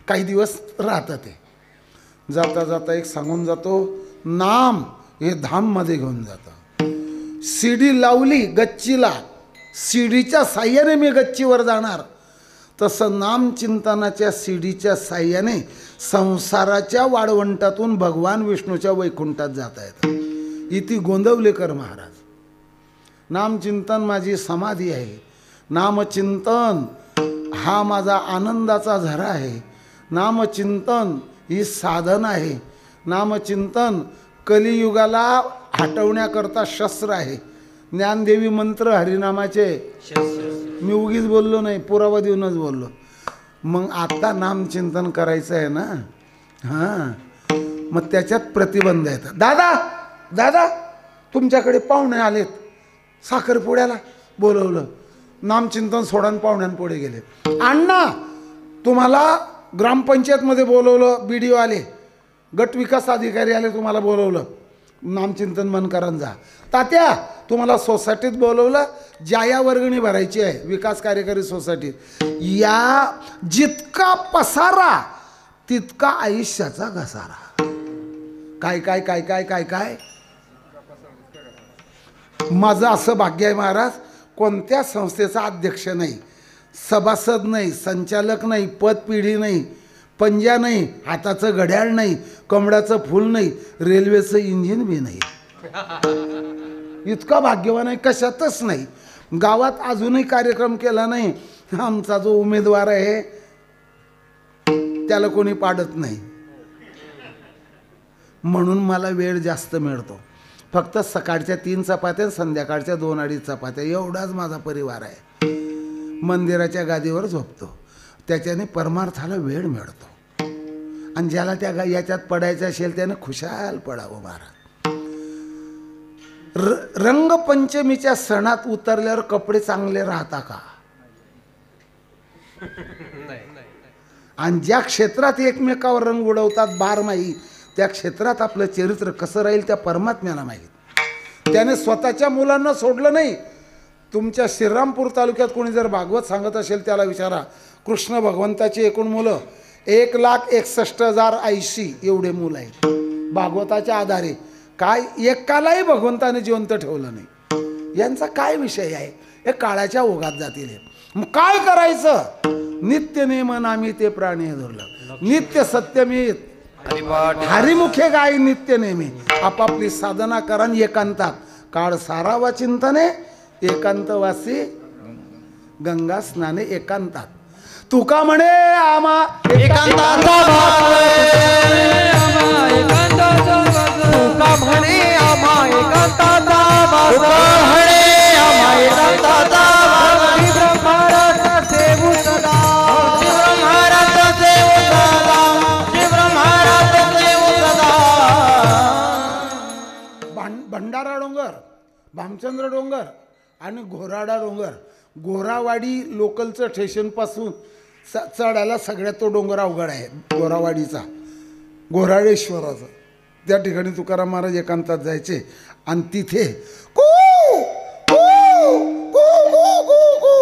काही दिवस राहतं. ते जाता जाता एक सांगून जातो, नाम हे धाममध्ये घेऊन जातं. शिडी लावली गच्चीला, शिडीच्या साह्याने मी गच्चीवर जाणार, तसं नामचिंतनाच्या शिडीच्या साह्याने संसाराच्या वाळवंटातून भगवान विष्णूच्या वैकुंठात जाता येतं. इति गोंदवलेकर महाराज. नामचिंतन माझी समाधी आहे. नामचिंतन हा माझा आनंदाचा झरा आहे. नामचिंतन ही साधन आहे. नामचिंतन कलियुगाला हटवण्याकरता शस्त्र आहे. ज्ञानदेवी मंत्र हरिनामाचे मी उगीच बोललो नाही, पुरावा देऊनच बोललो. मग आता नामचिंतन करायचं आहे ना, हां, मग त्याच्यात प्रतिबंध येतात. दादा दादा तुमच्याकडे पाहुणे आलेत, साखरपुड्याला बोलवलं, नामचिंतन सोडून पाहुण्यांपुढे गेले. अण्णा तुम्हाला ग्रामपंचायतमध्ये बोलवलं, BDO आले, गट विकास अधिकारी आले, तुम्हाला बोलवलं, नामचिंतन मन करून जा. तात्या तुम्हाला सोसायटीत बोलवलं, जाया वर्गणी भरायची आहे विकास कार्यकारी सोसायटीत. या जितका पसारा तितका आयुष्याचा घसारा. काय काय काय काय काय काय माझं असं भाग्य आहे महाराज, कोणत्या संस्थेचा अध्यक्ष नाही, सभासद नाही, संचालक नाही, पदपिढी नाही, पंजा नाही, हाताचं घड्याळ नाही, कमळाचं फूल नाही, रेल्वेचं इंजिन बी नाही. इतका भाग्यवान आहे, कशातच नाही. गावात अजूनही कार्यक्रम केला नाही. आमचा जो उमेदवार आहे त्याला कोणी पाडत नाही, म्हणून मला वेळ जास्त मिळतो. फक्त सकाळच्या 3 चपात्या, संध्याकाळच्या 2-2.5 चपात्या, एवढाच माझा परिवार आहे. मंदिराच्या गादीवर झोपतो, त्याच्याने परमार्थाला वेळ मिळतो. आणि ज्याला त्या याच्यात पडायचं असेल त्याने खुशाल पडावं महाराज. रंगपंचमीच्या सणात उतरल्यावर कपडे चांगले राहता का? आणि ज्या क्षेत्रात एकमेकावर रंग उडवतात बारमाही, त्या क्षेत्रात आपलं चरित्र कसं राहील त्या परमात्म्याला माहीत. त्याने स्वतःच्या मुलांना सोडलं नाही. तुमच्या श्रीरामपूर तालुक्यात कोणी जर भागवत सांगत असेल त्याला विचारा, कृष्ण भगवंताची एकूण मुलं 1,61,080 एवढे मुलं आहेत भागवताच्या आधारे. काय एकालाही भगवंताने जिवंत ठेवलं नाही. यांचा काय विषय आहे? हे काळाच्या ओघात जातील. मग काय करायचं? नित्य नेम नामी ते प्राणी दुर्लभ, नित्य सत्यमित हरिमुखे गाई नित्य नेमी. आपापली साधना करा एकांतात. काळ सारावा चिंतने एकांतवासी गंगा स्नाने एकांतात. तुका म्हणे आमा एकांताचा भाग, तुका म्हणे आम्हा एकांताचा भाग, म्हणे आम्हा एकांताचा भाग. ब्रह्मारात सेवू सदा, ब्रह्मारात सेवू सदा, ब्रह्मारात सेवू सदा. भंडारा डोंगर, भामचंद्र डोंगर आणि घोराडा डोंगर, घोरावाडी लोकलचं स्टेशनपासून चढायला सगळ्यात तो डोंगर अवघड आहे. घोरावाडीचा, घोराडेश्वराचा, त्या ठिकाणी तुकाराम महाराज एकांतात जायचे. आणि तिथे कू कू कू कू कू कू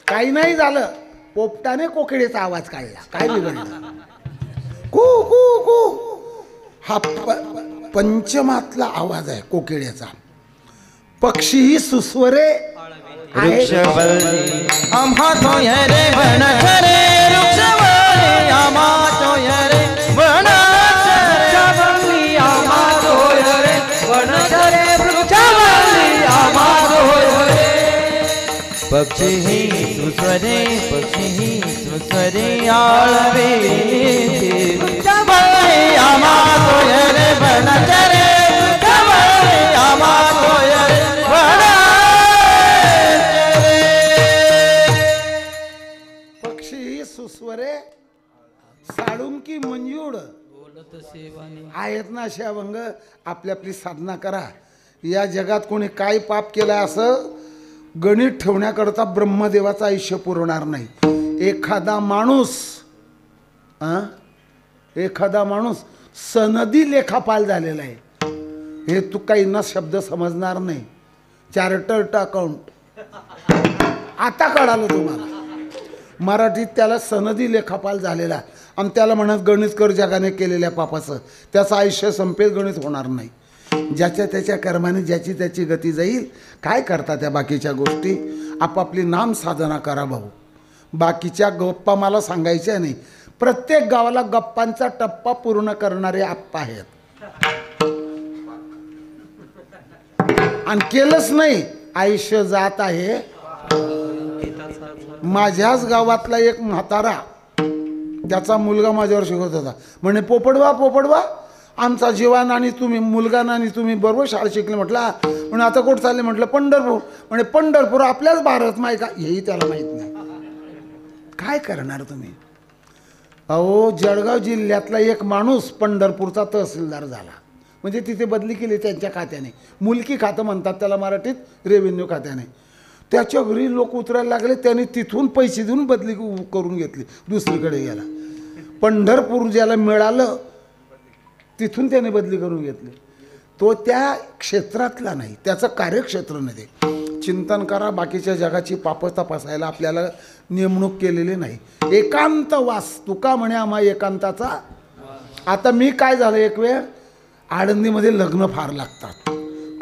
काही नाही झालं, पोपटाने कोकिळेचा आवाज काढला, काय बिघडलं? कू कू कू हा पंचमातला आवाज आहे कोकिळेचा. पक्षीही सुस्वरे वृक्षवल्ली आम्हा तोयरे वनचरे, वृक्षवल्ली आम्हा तोयरे वनचरे, आम्हा तोयरे वनचरे, वृक्षवल्ली आम्हा तोयरे. पक्षी सुस्वरे, पक्षी सुस्वरे आळवे, वृक्षवल्ली आम्हा तोयरे वनचरे, वृक्षवल्ली आम्हा तोयरे वनचरे. सुस्वरे साळुंकी मंजूळ आहेत ना असे अभंग. आपली आपली साधना करा. या जगात कोणी काय पाप केलं असं गणित ठेवण्याकरता ब्रह्मदेवाचं आयुष्य पुरवणार नाही. एखादा माणूस सनदी लेखापाल झालेला आहे, हे तू काही ना शब्द समजणार नाही. चार्टर्ड अकाउंट आता कळालं तुम्हाला. मराठीत त्याला सनदी लेखापाल झालेला. आणि त्याला म्हणत गणित कर जगाने केलेल्या पापाचं, त्याचं आयुष्य संपेल, गणित होणार नाही. ज्याच्या त्याच्या कर्माने ज्याची त्याची गती जाईल. काय करता त्या बाकीच्या गोष्टी? आपापली नाम साधना करा भाऊ. बाकीच्या गप्पा मला सांगायच्या नाही. प्रत्येक गावाला गप्पांचा टप्पा पूर्ण करणारे आप्पा आहेत. आणि केलंच नाही, आयुष्य जात आहे. माझ्याच गावातला एक म्हातारा, त्याचा मुलगा माझ्यावर शिकवत होता. म्हणे पोपडवा पोपडवा, आमचा जीवन आणि तुम्ही मुलगा आणि तुम्ही बरोबर शाळा शिकले. म्हटलं म्हणे आता कुठं चालले? म्हटलं पंढरपूर. म्हणे पंढरपूर आपल्याच भारत माहीत का? हेही त्याला माहीत नाही. काय करणार तुम्ही? अहो, जळगाव जिल्ह्यातला एक माणूस पंढरपूरचा तहसीलदार झाला. म्हणजे तिथे बदली केली त्यांच्या खात्याने. मुलकी खातं म्हणतात त्याला मराठीत, रेव्हेन्यू खात्याने. त्याच्या घरी लोक उतरायला लागले. त्याने तिथून पैसे देऊन बदली करून घेतली, दुसरीकडे गेला. पंढरपूर ज्याला मिळालं तिथून त्याने बदली करून घेतली. तो त्या क्षेत्रातला नाही, त्याचं कार्यक्षेत्र नाही. ते चिंतन करा. बाकीच्या जगाची पापं तपासायला आपल्याला नेमणूक केलेली नाही. एकांत वास, तुका म्हणे आम्हा एकांताचा. आता मी काय झालं, एक वेळ आळंदीमध्ये लग्न फार लागतात.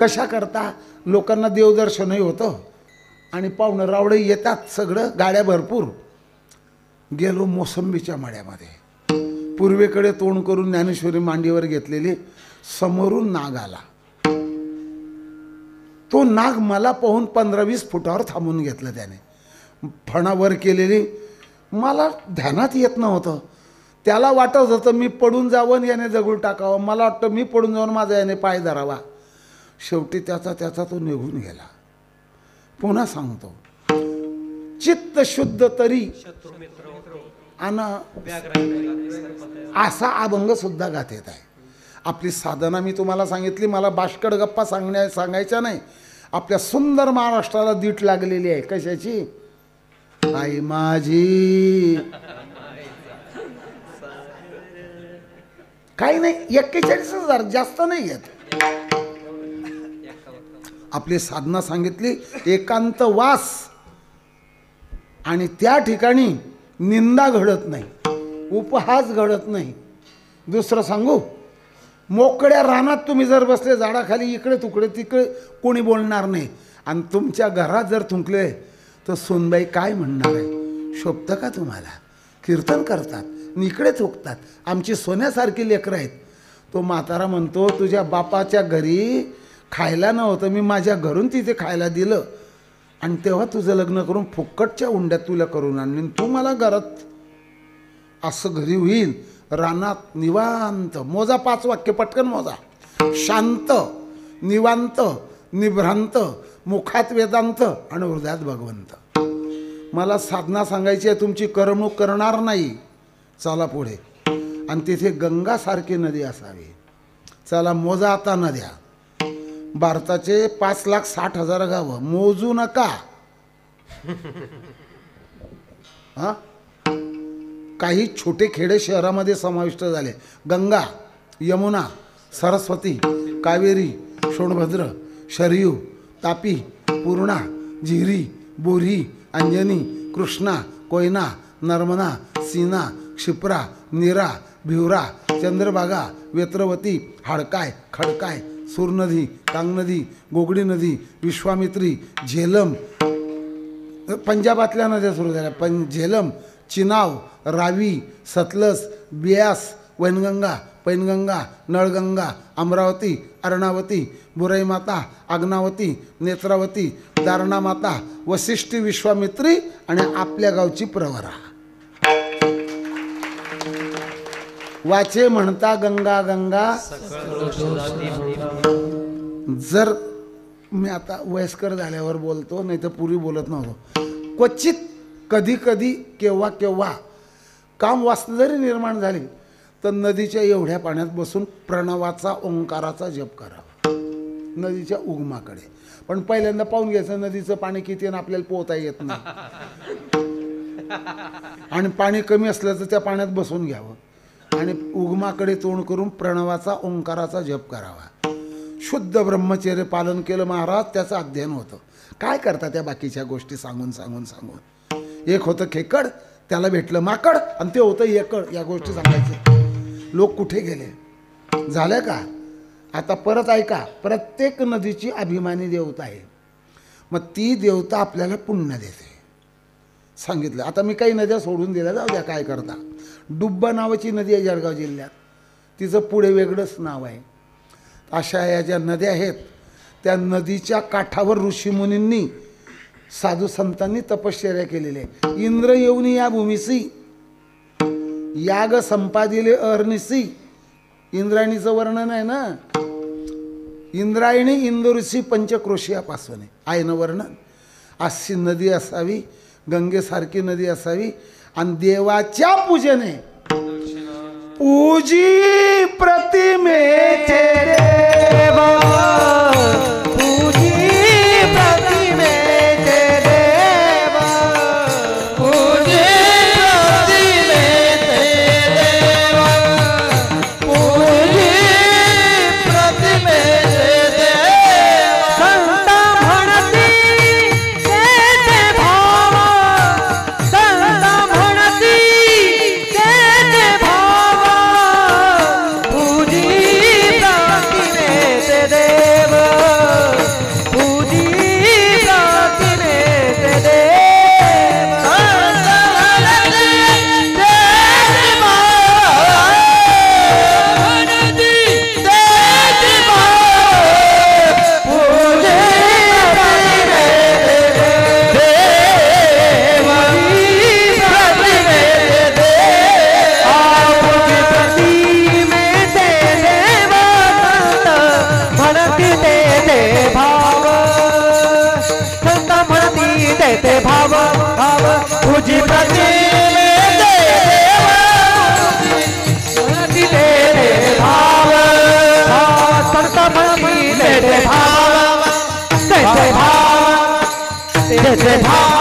कशा करता? लोकांना देवदर्शनही होतं आणि पाहुणं रावडे येतात, सगळं गाड्या भरपूर. गेलो मोसंबीच्या मळ्यामध्ये, पूर्वेकडे तोंड करून ज्ञानेश्वरी मांडीवर घेतलेली. समोरून नाग आला. तो नाग मला पाहून 15-20 फुटावर थांबून घेतलं त्याने. फणावर केलेली. मला ध्यानात येत नव्हतं. त्याला वाटत होतं मी पडून जावं याने दगड टाकावं. मला वाटतं मी पडून जाऊन माझा याने पाय धरावा. शेवटी त्याचा तो निघून गेला. पुन्हा सांगतो, चित्त शुद्ध तरी आणि असा अभंग सुद्धा गाथेत आहे. आपली साधना मी तुम्हाला सांगितली. मला बाष्कड गप्पा सांगायच्या नाही. आपल्या सुंदर महाराष्ट्राला दीट लागलेली आहे. कशाची? आई माझी. काही नाही, 41,000, जास्त नाही घेत. आपली साधना सांगितली, एकांत वास. आणि त्या ठिकाणी निंदा घडत नाही, उपहास घडत नाही. दुसरं सांगू, मोकळ्या रानात तुम्ही जर बसले झाडाखाली, इकडे तुकडे तिकडे कोणी बोलणार नाही. आणि तुमच्या घरात जर थुंकले तर सोनबाई काय म्हणणार आहे? शोभतं का तुम्हाला? कीर्तन करतात, इकडे थुकतात. आमची सोन्यासारखी लेकरं आहेत. तो म्हातारा म्हणतो, तुझ्या बापाच्या घरी खायला नव्हतं, मी माझ्या घरून तिथे खायला दिलं. आणि तेव्हा तुझं लग्न करून फुक्कटच्या उंड्यात तुला करून आणली. तू मला घरात. असं घरी होईल. रानात निवांत. मोजा 5 वाक्य, पटकन मोजा. शांत, निवांत, निभ्रांत, मुखात वेदांत आणि हृदयात भगवंत. मला साधना सांगायची आहे, तुमची करमणूक करणार नाही. चला पुढे. आणि तिथे गंगासारखी नदी असावी. चला मोजा आता नद्या. भारताचे 5,60,000 गावं. मोजू नका. हा, काही छोटे खेडे शहरामध्ये समाविष्ट झाले. गंगा, यमुना, सरस्वती, कावेरी, सोनभद्र, शरयू, तापी, पूर्णा, झिरी, बोरी, अंजनी, कृष्णा, कोयना, नर्मदा, सीना, क्षिप्रा, नीरा, भिवरा, चंद्रभागा, वेत्रवती, हाडकाय, खडकाय, सूरनदी, कांगनदी, गोगडी नदी, विश्वामित्री, झेलम. पंजाबातल्या नद्या सुरू झाल्या. झेलम, चिनाव, रावी, सतलज, बियास, वैनगंगा, पैनगंगा, नळगंगा, अमरावती, अर्णावती, बुराई माता, आग्नावती, नेत्रावती, दारणा माता, वसिष्ठी, विश्वामित्री आणि आपल्या गावची प्रवरा. वाचे म्हणता गंगा गंगा. जर मी आता वयस्कर झाल्यावर बोलतो, नाही तर पूर्वी बोलत नव्हतो. क्वचित, कधी कधी, केव्हा केव्हा काम वासना जरी निर्माण झाली तर नदीच्या एवढ्या पाण्यात बसून प्रणवाचा, ओंकाराचा जप करावा नदीच्या उगमाकडे. पण पहिल्यांदा पाहून घ्यायचं नदीचं पाणी किती आणि आपल्याला पोहता येत नाही. आणि पाणी कमी असलं तर त्या पाण्यात बसून घ्यावं आणि उगमाकडे तोंड करून प्रणवाचा, ओंकाराचा जप करावा. शुद्ध ब्रह्मचर्य पालन केलं महाराज, त्याचं अध्ययन होतं. काय करता त्या बाकीच्या गोष्टी सांगून सांगून सांगून. एक होतं खेकड, त्याला भेटलं माकड आणि ते होतं एकड. या गोष्टी सांगायचे. लोक कुठे गेले झालं का? आता परत ऐका, प्रत्येक नदीची अभिमानी देवता आहे. मग ती देवता आपल्याला पुण्य देते. सांगितलं. आता मी काही नद्या सोडून दिल्या, जाऊ द्या काय करता. डुब्बा नावाची नदी आहे जळगाव जिल्ह्यात, तिचं पुढे वेगळंच नाव आहे. अशा या ज्या नद्या आहेत त्या नदीच्या काठावर ऋषीमुनींनी साधू संतांनी तपश्चर्या केलेली आहे. इंद्र येऊन या भूमीसी याग संपादिले अहर्निसी. इंद्रायणीचं वर्णन आहे ना, इंद्रायणी इंदुरसी पंचक्रोशियापासून आहे ना वर्णन. अशी नदी असावी, गंगेसारखी नदी असावी आणि देवाच्या पूजेने पूजी प्रतिमेचे देवा, पूजी प्रतिमेचे देवा, पूजी प्रतिमेचे देवा, पूजी प्रतिमेचे देवा. संत म्हणती तेथे भावा, संत म्हणती तेथे भावा, पूजी प्रतिमेचे देव, पूजी प्रतिमेचे देव. संत म्हणती तेथे भावा, म्हणती तेथे भावा, पूजी प्रतिमेचे देव, प्रतिमेचे देव. पूजी प्रतिमेचे देव, संत म्हणती तेथे भाव, संत म्हणती तेथे भाव, भाव. पूजी प्रतिमेचे देव, म्हणती तेथे भाव, संत म्हणती तेथे भाव, तेथे भाव, तेथे भाव.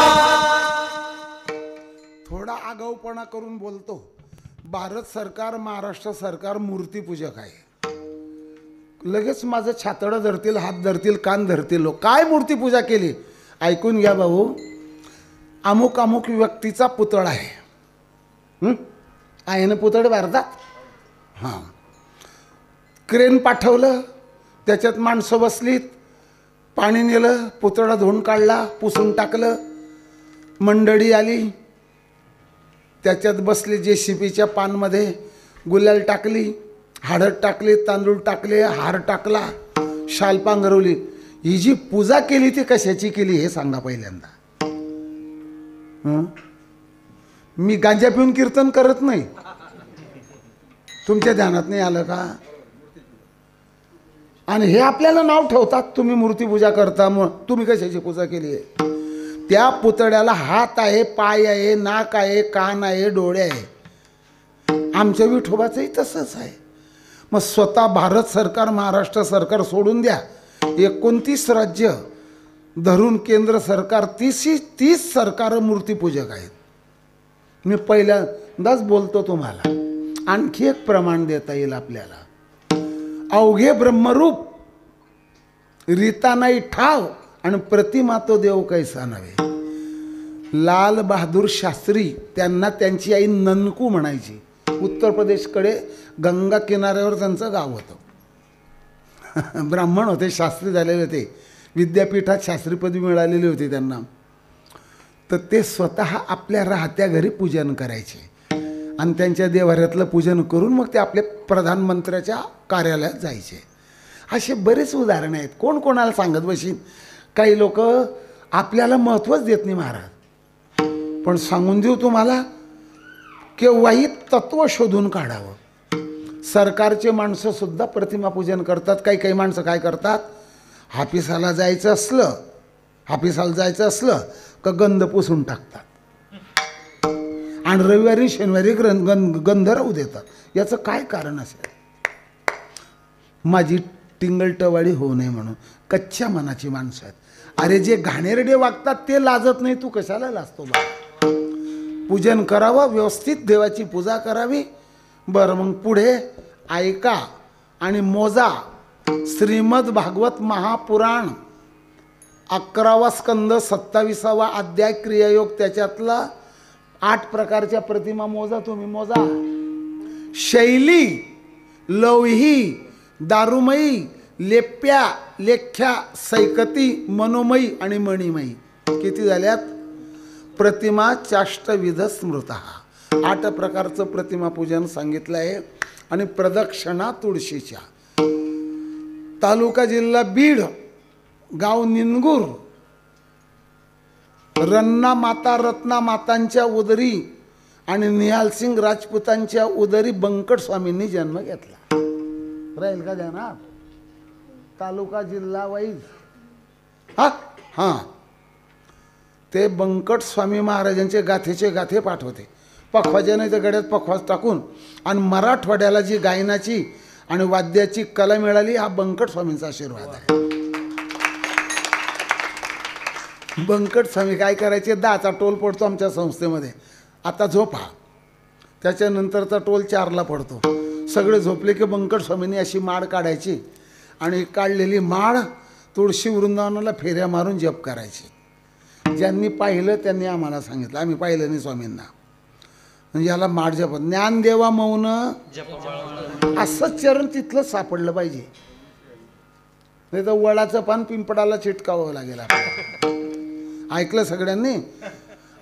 थोडा आगाऊपणा करून बोलतो. भारत सरकार, महाराष्ट्र सरकार मूर्तीपूजक आहे. लगेच माझं छातडं धरतील, हात धरतील, कान धरतील. लोक काय मूर्तीपूजा केली? ऐकून घ्या भाऊ. अमुक अमुक व्यक्तीचा पुतळा आहे ना पुतळे भारतात. हां, क्रेन पाठवलं, त्याच्यात माणसं बसलीत, पाणी नेलं, पुतळा धुवून काढला, पुसून टाकलं. मंडळी आली, त्याच्यात बसले, JCBच्या पानमध्ये गुलाल टाकली, हळद टाकली, तांदूळ टाकले, हार टाकला, शाल पांघरवली. ही जी पूजा केली ती कशाची केली हे सांगा पहिल्यांदा. मी गांजा पिऊन कीर्तन करत नाही, तुमच्या ध्यानात नाही आलं का? आणि हे आपल्याला नाव ठेवतात, तुम्ही मूर्तीपूजा करता, मग तुम्ही कशाची पूजा केली आहे? त्या पुतळ्याला हात आहे, पाय आहे, नाक आहे, कान आहे, डोळे आहे. आमच्या विठोबाचंही तसंच आहे. मग स्वतः भारत सरकार, महाराष्ट्र सरकार सोडून द्या, 29 राज्य धरून केंद्र सरकार, 30 सरकार मूर्तीपूजक आहेत. मी पहिल्यांदाच बोलतो तुम्हाला. आणखी एक प्रमाण देता येईल आपल्याला. अवघे ब्रह्मरूप रीता नाही ठाव आणि प्रतिमा तो देव कैसा नव्हे. लाल बहादूर शास्त्री, त्यांना त्यांची आई ननकू म्हणायची. उत्तर प्रदेशकडे गंगा किनाऱ्यावर त्यांचं गाव होतं. ब्राह्मण होते, शास्त्री झालेले होते, विद्यापीठात शास्त्रीपदवी मिळालेली होती त्यांना. तर ते स्वतः आपल्या राहत्या घरी पूजन करायचे आणि त्यांच्या देवाऱ्यातलं पूजन करून मग ते आपल्या प्रधानमंत्र्याच्या कार्यालयात जायचे. असे बरेच उदाहरणं आहेत. कोण कोणाला सांगत बसीन. काही लोक आपल्याला महत्त्वच देत नाही महाराज. पण सांगून देऊ तुम्हाला, केव्हाही तत्व शोधून काढावं. सरकारचे माणसं सुद्धा प्रतिमा पूजन करतात. काही माणसं काय करतात, हापिसाला जायचं असलं का गंध पुसून टाकतात आणि रविवारी शनिवारी गंध राहू देतात. याचं काय कारण असेल? माझी टिंगलटवाडी होऊ नये म्हणून. कच्च्या मनाची माणसं आहेत. अरे जे घाणेरडे वागतात ते लाजत नाही, तू कशाला लाजतो बा? पूजन करावं, व्यवस्थित देवाची पूजा करावी. बरं, मग पुढे ऐका आणि मोजा. श्रीमद भागवत महापुराण 11वा स्कंद 27वा अध्याय क्रियायोग, त्याच्यातला 8 प्रकारच्या प्रतिमा मोजा तुम्ही, मोजा. शैली, लौही, दारुमयी, लेप्या, लेख्या, सैकती, मनोमयी आणि मणिमयी. किती झाल्यात? प्रतिमा चाष्टविध स्मृत. 8 प्रकारचं प्रतिमा पूजन सांगितलं आहे. आणि प्रदक्षिणा तुळशीच्या. तालुका जिल्हा बीड, गाव निनगूर, रन्ना माता रत्ना मातांच्या उदरी आणि निहालसिंग राजपुतांच्या उदरी बंकट स्वामींनी जन्म घेतला. राहील का ध्यानात? तालुका जिल्हा वाईज. हां ते बंकट स्वामी महाराजांचे गाथेचे गाथे पाठवते. पखवाजा नाही तर गड्यात पखवाज टाकून. आणि मराठवाड्याला जी गायनाची आणि वाद्याची कला मिळाली हा बंकट स्वामींचा आशीर्वाद आहे. बंकट स्वामी काय करायचे? 10चा टोल पडतो आमच्या संस्थेमध्ये. आता झोपा, त्याच्यानंतरचा टोल 4ला पडतो. सगळे झोपले की बंकट स्वामींनी अशी माळ काढायची आणि काढलेली माळ तुळशी वृंदावनाला फेऱ्या मारून जप करायची. ज्यांनी पाहिलं त्यांनी आम्हाला सांगितलं, आम्ही पाहिलं नाही स्वामींना. म्हणजे याला माळ जप, ज्ञानदेवा मौन असं चरण तिथलं सापडलं पाहिजे. नाही तर वडाचं पान पिंपडाला चिटकावं लागेल आपल्याला. ऐकलं सगळ्यांनी?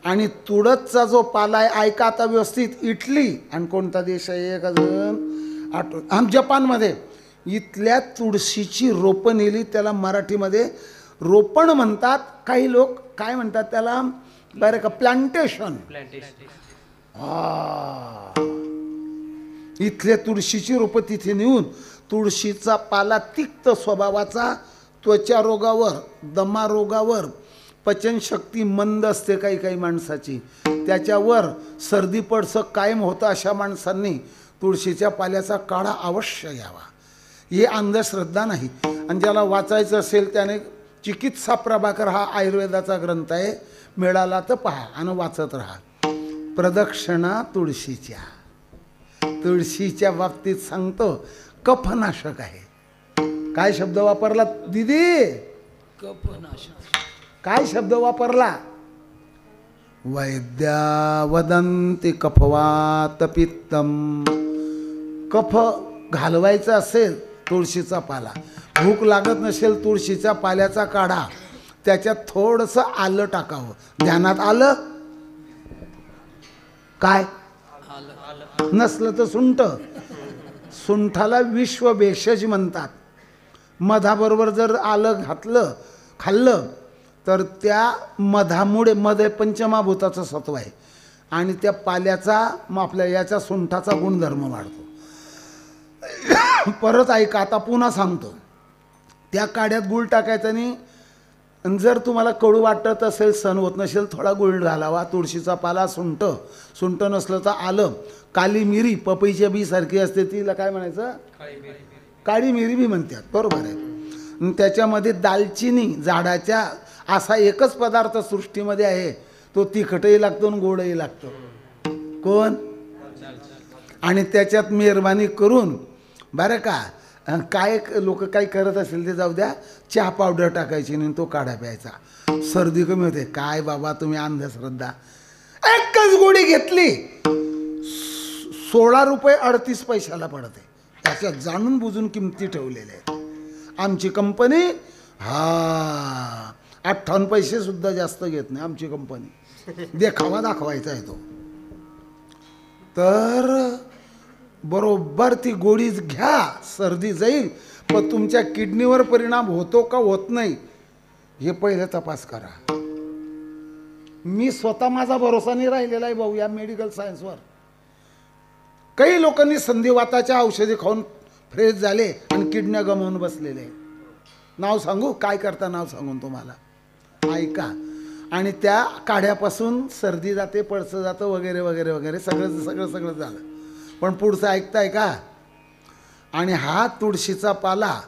आणि तुळसचा जो पाला आहे, ऐका आता व्यवस्थित. इटली आणि कोणता देश आहे एक अजून जपानमध्ये इथल्या तुळशीची रोपं नेली. त्याला मराठीमध्ये रोपण म्हणतात. काही लोक काय म्हणतात त्याला? बरं का, प्लांटेशन. इथल्या तुळशीची रोपं तिथे नेऊन तुळशीचा पाला तिक्त स्वभावाचा, त्वचा रोगावर, दमा रोगावर, पचनशक्ती मंद असते काही काही माणसाची, त्याच्यावर सर्दी पडसं कायम होतं. अशा माणसांनी तुळशीच्या पाल्याचा काढा अवश्य घ्यावा. ही अंधश्रद्धा नाही. आणि ज्याला वाचायचं असेल त्याने चिकित्सा प्रभाकर हा आयुर्वेदाचा ग्रंथ आहे, मिळाला तर पहा आणि वाचत राहा. प्रदक्षिणा तुळशीच्या. तुळशीच्या बाबतीत सांगतो कफनाशक आहे. काय शब्द वापरला दीदी? कफनाशक. काय शब्द वापरला? वैद्या वदंती कफवात पित्तम. कफ घालवायचा असेल तुळशीचा पाला, भूक लागत नसेल तुळशीच्या पाल्याचा काढा, त्याच्यात थोडंसं आलं टाकावं. ध्यानात आलं? काय नसलं तर सुंठ. सुंठाला विश्व भेषज म्हणतात. मधाबरोबर जर आलं घातलं खाल्लं तर त्या मधामुळे, मध हे पंचमहाभूताचं सत्व आहे आणि त्या पाल्याचा आपल्या याच्या सुंठाचा गुणधर्म वाढतो. परत ऐका, आता पुन्हा सांगतो. त्या काड्यात गुळ टाकायचा नाही. जर तुम्हाला कडू वाटत असेल, सण होत नसेल, थोडा गुळ घालावा. तुळशीचा पाला, सुंठ, सुंठ नसलं तर आलं, काली मिरी, पपईच्या बी सारखी असते, तिला काय म्हणायचं? काळी मिरी बी म्हणतात. बरोबर आहे. त्याच्यामध्ये दालचिनी झाडाच्या, असा एकच पदार्थ सृष्टीमध्ये आहे, तो तिखटही लागतो आणि गोडही लागतो. कोण? आणि त्याच्यात मेहरबानी करून बरं का, काय लोक काय करत असेल ते जाऊ द्या, चहा पावडर टाकायची आणि तो काढा प्यायचा, सर्दी कमी होते. काय बाबा तुम्ही अंधश्रद्धा. एकच गोळी घेतली 16 रुपये 38 पैशाला पडते. त्याच्यात जाणून बुजून किमती ठेवलेल्या आहेत. आमची कंपनी 58 पैसे सुद्धा जास्त घेत नाही आमची कंपनी. देखावा दाखवायचा आहे तो. तर बरोबर ती गोळी घ्या, सर्दी जाईल. पण तुमच्या किडनीवर परिणाम होतो का होत नाही हे पहिले तपास करा. मी स्वतः, माझा भरोसा नाही राहिलेला आहे भाऊ या मेडिकल सायन्सवर. काही लोकांनी संधिवाताच्या औषधी खाऊन फ्रेश झाले आणि किडन्या गमावून बसलेले. नाव सांगू? काय करता नाव सांगून तुम्हाला? ऐका. आणि त्या काढ्यापासून सर्दी जाते, पडसं जातं, वगैरे वगैरे वगैरे सगळं सगळं सगळं झालं. पण पुढचं ऐकताय का? आणि हा तुळशीचा पाला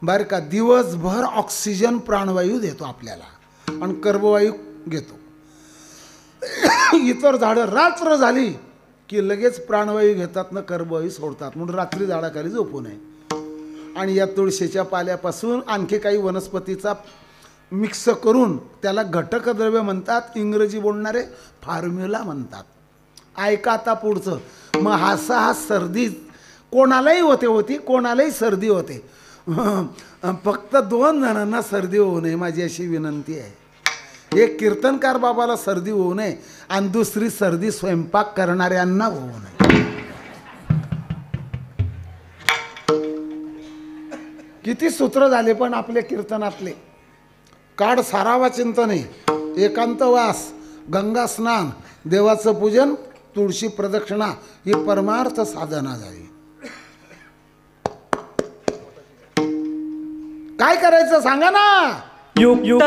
बरं का दिवसभर ऑक्सिजन प्राणवायू देतो आपल्याला आणि कर्बवायू घेतो. इतर झाडं रात्र झाली की लगेच प्राणवायू घेतात ना कर्बवायू सोडतात, म्हणून रात्री झाडाखाली झोपू नये. आणि या तुळशीच्या पाल्यापासून आणखी काही वनस्पतीचा मिक्स करून त्याला घटक द्रव्य म्हणतात. इंग्रजी बोलणारे फॉर्म्युला म्हणतात. ऐका आता पुढचं. मग हा सर्दी कोणालाही होती, कोणालाही सर्दी होते. फक्त 2 जणांना सर्दी होऊ नये माझी अशी विनंती आहे. एक कीर्तनकार बाबाला सर्दी होऊ नये आणि दुसरी सर्दी स्वयंपाक करणाऱ्यांना होऊ नये. किती सूत्र झाले पण आपले कीर्तनातले. काड सारावा चिंतने, एकांतवास, गंगा स्नान, देवाचं पूजन, तुळशी प्रदक्षिणा ही परमार्थ साधना झाली. काय करायचं सांगा ना. युक्त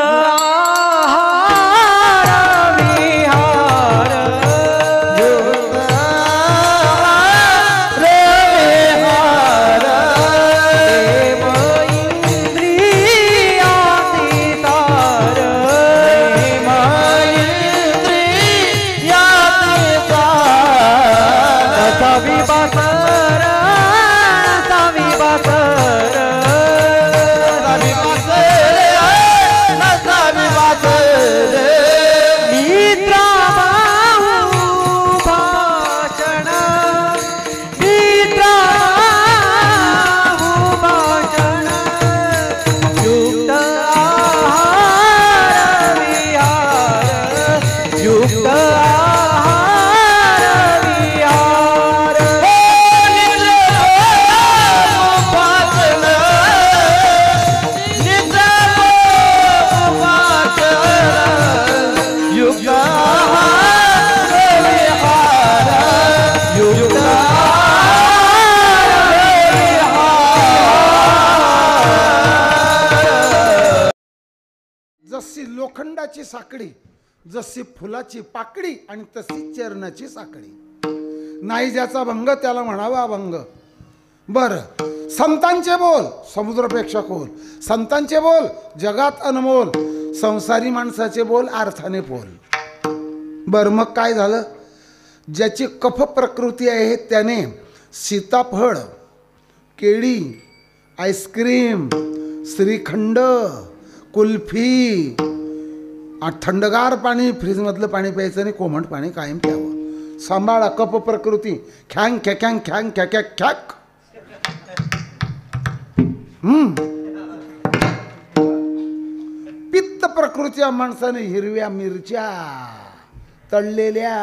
जशी लोखंडाची साखळी, जशी फुलाची पाकळी आणि तशी चरणाची साखळी. नाही ज्याचा भंग त्याला म्हणावा अभंग. बर, संतांचे बोल समुद्रापेक्षा खोल, संतांचे बोल जगात अनमोल, संसारी माणसाचे बोल अर्थाने पोल. बर, मग काय झालं. ज्याची कफ प्रकृती आहे त्याने सीताफळ, केळी, आईस्क्रीम, श्रीखंड, कुल्फी, थंडगार पाणी, फ्रीजमधलं पाणी प्यायचं आणि कोमट पाणी कायम प्यावं. सांभाळा कफ प्रकृती. खॅंग खॅकॅंग खॅंग खॅकॅक खॅक. पित्त प्रकृती या माणसाने हिरव्या मिरच्या तळलेल्या,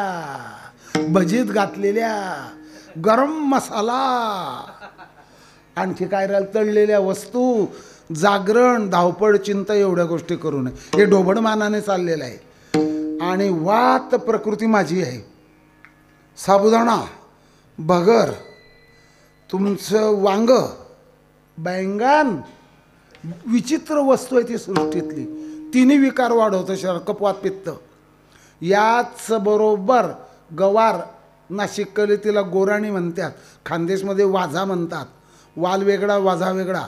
भजीत घातलेल्या, गरम मसाला, आणखी काय राहिलं, तळलेल्या वस्तू, जागरण, धावपळ, चिंता एवढ्या गोष्टी करू नये. हे ढोबळमानाने चाललेलं आहे. आणि वात प्रकृती माझी आहे. साबुदाणा, भगर, तुमचं वांग, बैंगन, विचित्र वस्तू आहे ती सृष्टीतली. तिन्ही विकार वाढवतं शरीर, कफवात पित्त. याच बरोबर गवार, नाशिक कलेतीला गोराणी म्हणतात, खानदेशमध्ये वाझा म्हणतात. वाल वेगळा, वाझा वेगळा.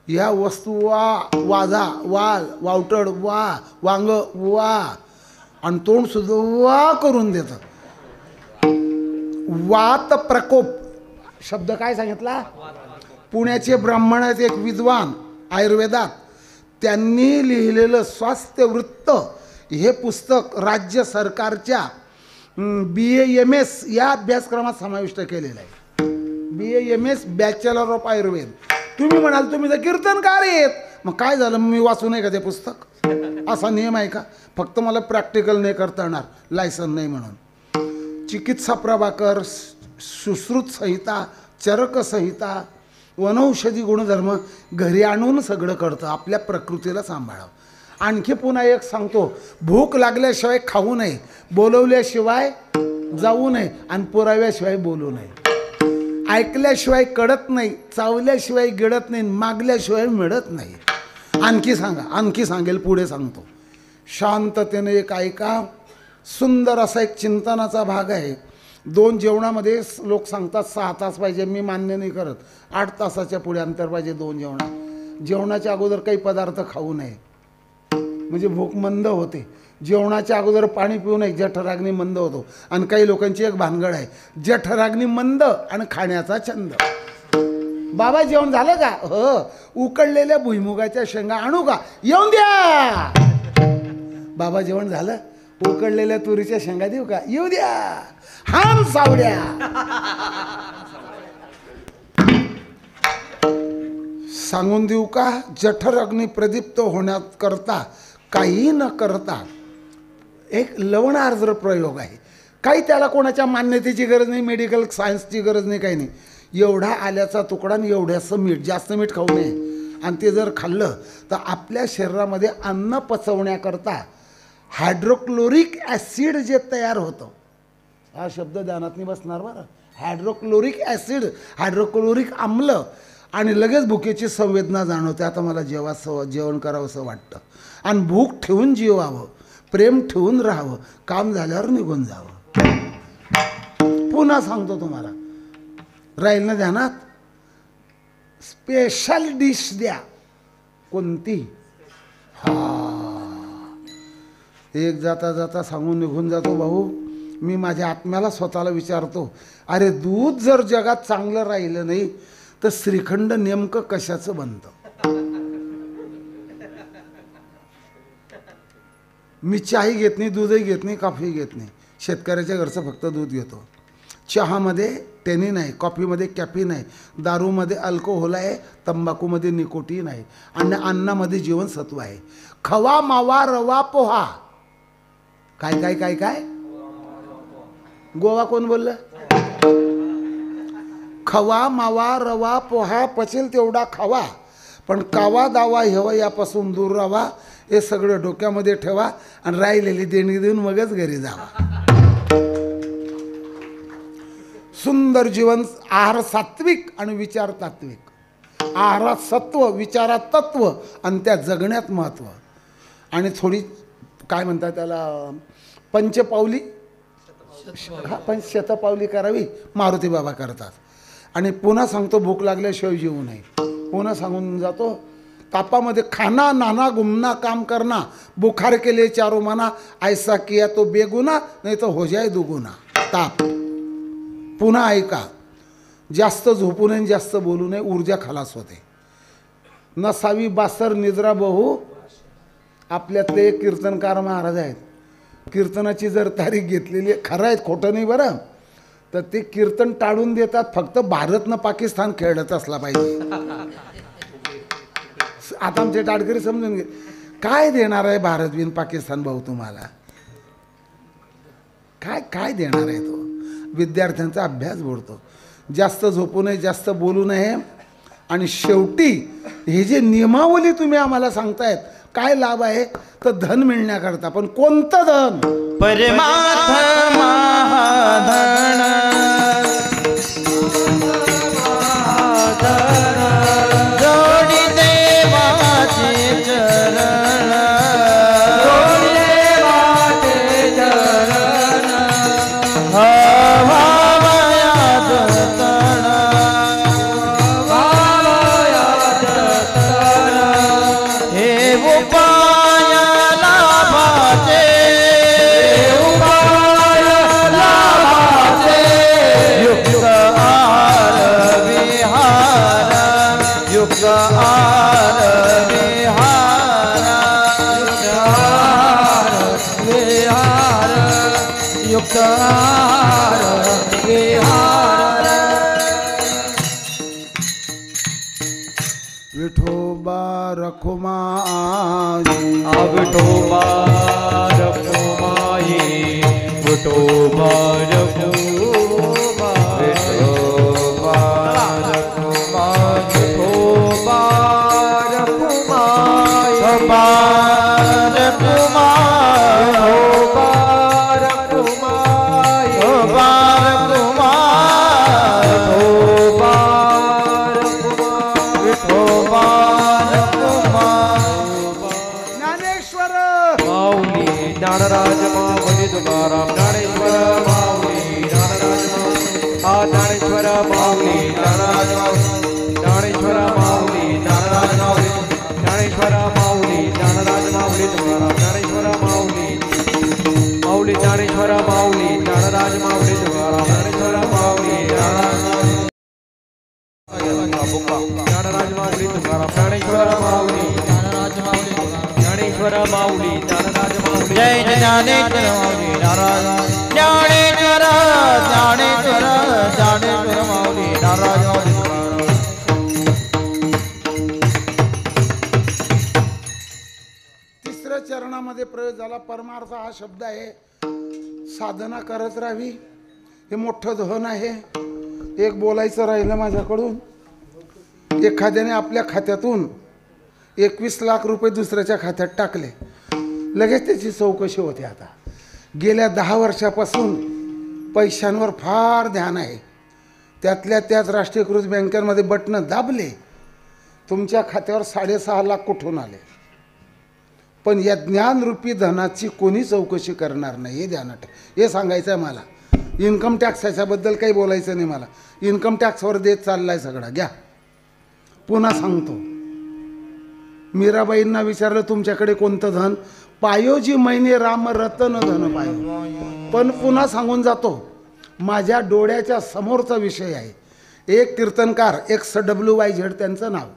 ह्या वस्तू वाझा, वाल, वावटड वांग आणि तोंड सुद्धा करून देतं. वात प्रकोप शब्द काय सांगितला. पुण्याचे ब्राह्मण आहेत एक विद्वान आयुर्वेदात, त्यांनी लिहिलेलं स्वास्थ्य वृत्त हे पुस्तक राज्य सरकारच्या BA-MS या अभ्यासक्रमात समाविष्ट केलेलं आहे. BA-MS bachelor of Ayurveda. तुम्ही म्हणाल तुम्ही तर कीर्तनकार आहेत, मग काय झालं, मी वाचू नये का ते पुस्तक. असा नियम आहे का. फक्त मला प्रॅक्टिकल नाही करता येणार, लायसन नाही म्हणून. चिकित्सा प्रभाकर, सुश्रुत संहिता, चरक संहिता, वनौषधी गुणधर्म घरी आणून सगळं करतं. आपल्या प्रकृतीला सांभाळावं. आणखी पुन्हा एक सांगतो, भूक लागल्याशिवाय खाऊ नये, बोलवल्याशिवाय जाऊ नये आणि पुराव्याशिवाय बोलू नये. ऐकल्याशिवाय कळत नाही, चावल्याशिवाय गिळत नाही, मागल्याशिवाय मिळत नाही. आणखी सांगा, आणखी सांगेल, पुढे सांगतो. शांततेने एक ऐका. सुंदर असा एक चिंतनाचा भाग आहे. 2 जेवणामध्ये लोक सांगतात 6 तास पाहिजे, मी मान्य नाही करत. 8 तासाच्या पुढे अंतर पाहिजे 2 जेवणाच्या अगोदर काही पदार्थ खाऊ नये, म्हणजे भूक मंद होते. जेवणाच्या अगोदर पाणी पिऊ नये, जठराग्नी मंद होतो. आणि काही लोकांची एक भानगड आहे, जठराग्नी मंद आणि खाण्याचा छंद. बाबा जेवण झालं का? हो. उकडलेल्या भुईमुगाच्या शेंगा आणू का? येऊन द्या. बाबा जेवण झालं? उकडलेल्या तुरीच्या शेंगा देऊ का? येऊ द्या. हान सावड्या. सांगून देऊ का? जठर अग्नी प्रदीप्त होण्यात करता काही न करता एक लवणार्द्र प्रयोग आहे. काही त्याला कोणाच्या मान्यतेची गरज नाही, मेडिकल सायन्सची गरज नाही, काही नाही. एवढा आल्याचा तुकडा आणि एवढ्याचं मीठ, जास्त मीठ खाऊ नये. आणि ते जर खाल्लं तर आपल्या शरीरामध्ये अन्न पचवण्याकरता हायड्रोक्लोरिक ॲसिड जे तयार होतं, हा शब्द ध्यानात नाही बसणार बरं. हायड्रोक्लोरिक ॲसिड, हायड्रोक्लोरिक आम्ल, आणि लगेच भुकेची संवेदना जाणवते. आता मला जेवण करावंसं वाटतं. आणि भूक ठेवून जेवावं, प्रेम ठेवून राहावं, काम झाल्यावर निघून जावं. पुन्हा सांगतो तुम्हाला, राहील ना ध्यानात? स्पेशल डिश द्या. कोणती? हा. एक जाता जाता सांगून निघून जातो भाऊ. मी माझ्या आत्म्याला स्वतःला विचारतो, अरे दूध जर जगात चांगलं राहिलं नाही तर श्रीखंड नेमकं कशाचं बनतं? मी चाही घेत नाही, दूधही घेत नाही, कॉफी घेत नाही. शेतकऱ्याच्या घरचं फक्त दूध घेतो. चहामध्ये टेनिन आहे, कॉफीमध्ये कॅफीन आहे, दारूमध्ये अल्कोहोल आहे, तंबाखूमध्ये निकोटीन आहे, आणि अन्नामध्ये जीवनसत्व आहे. खवा मावा रवा पोहा. काय काय काय काय? गोवा कोण बोललं? खवा मावा रवा पोहा पचेल तेवढा खावा, पण कावा दावा हेवा यापासून दूर राहावा. हे सगळं डोक्यामध्ये ठेवा आणि राहिलेली देणी देऊन मगच घरी जावा. सुंदर जीवन. आहार सात्विक आणि विचार तात्विक. आहारात सत्व, विचारात तत्व, आणि त्या जगण्यात महत्त्व. आणि थोडी काय म्हणतात त्याला, पंचपावली, शतपावली करावी. मारुती बाबा करतात. आणि पुन्हा सांगतो, भूक लागल्याशिवाय जेवू नये. पुन्हा सांगून जातो, तापामध्ये खाना नाना गुमना काम करना, बुखार के लिए चारो मना, ऐसा किया तो बेगुना, नाही तर हो जाए दुगुना. ताप. पुन्हा ऐका, जास्त झोपू नये, जास्त बोलू नये, ऊर्जा खलास होते. नसावी बासर निद्रा बहु. आपल्यातले एक कीर्तनकार महाराज आहेत. कीर्तनाची जर तारीख घेतलेली, खरं आहे खोटं नाही बरं, तर ते कीर्तन टाळून देतात. फक्त भारत न पाकिस्तान खेळत असला पाहिजे. आता आमचे टाडकरी समजून घे. काय देणार आहे भारत बिन पाकिस्तान भाऊ तुम्हाला? काय काय देणार आहे तो? विद्यार्थ्यांचा अभ्यास बुडतो. जास्त झोपू नये, जास्त बोलू नये. आणि शेवटी हे जे नियमावली तुम्ही आम्हाला सांगतायत, काय लाभ आहे? तर धन मिळण्याकरता. पण कोणतं धन? परमार्थ महाधन. जोडी देवाचे चरण, जोडी देवाचे चरण, भावयात तण, भावयात तण. हे उपाय लाभाचे, उपाय लाभाचे. युक्त आहार विहार, युक्त आहार विहार, युक्त आहार विहार, युक्त आहार विहार. विठोबा रखुमाई, विठोबा रखुमाई, विठोबा रखुमाई, विठोबा रखुमाई, विठोबा रखुमाई, विठोबा रखुमाई, विठोबा रखुमाई, विठोबा रखुमाई, विठोबा ज्ञानेश्वर माऊली ज्ञानराज माऊली तुकाराम ज्ञानेश्वर माऊली ज्ञानराज माऊली. हा ज्ञानेश्वर माऊली ज्ञानराज माऊली, ज्ञानेश्वर माऊली ज्ञानराज माऊली, ज्ञानेश्वर माऊली ज्ञानराज माऊली तुकाराम ज्ञानेश्वर माऊली, माऊली ज्ञानेश्वर माऊली ज्ञानराज माऊली तुकाराम ज्ञानेश्वर माऊली ज्ञानराज माऊली. ज्ञानेश्वर माऊली ज्ञानराज माऊली तुकाराम ज्ञानेश्वर माऊली ज्ञानराज माऊली जय ज्ञानेश्वर माऊली नाराज ज्ञानेश्वर ज्ञानेश्वर ज्ञानेश्वर माऊली नाराज माऊली तुकाराम. तिसऱ्या चरणामध्ये प्रवेश झाला. परमार्थ हा शब्द आहे. साधना करत राहावी, हे मोठं धन आहे. एक बोलायचं राहिलं माझ्याकडून. एखाद्याने आपल्या खात्यातून 21 लाख रुपये दुसऱ्याच्या खात्यात टाकले, लगेच त्याची चौकशी होते. आता गेल्या 10 वर्षापासून पैशांवर फार ध्यान आहे. त्यातल्या त्याच राष्ट्रीयकृत बँकांमध्ये बटणं दाबले, तुमच्या खात्यावर 6.5 लाख कुठून आले. पण या ज्ञानरूपी धनाची कोणी चौकशी करणार नाही, हे ध्यानात ठेवा. हे सांगायचं आहे मला. इन्कम टॅक्स याच्याबद्दल काही बोलायचं नाही मला. इन्कम टॅक्सवर देत चाललाय सगळा. घ्या, पुन्हा सांगतो. मीराबाईंना विचारलं तुमच्याकडे कोणतं धन? पायोजी मैने राम रतन धन पायो. पण पुन्हा सांगून जातो, माझ्या डोळ्याच्या समोरचा विषय आहे. एक कीर्तनकार, एक SWYZ त्यांचं नाव,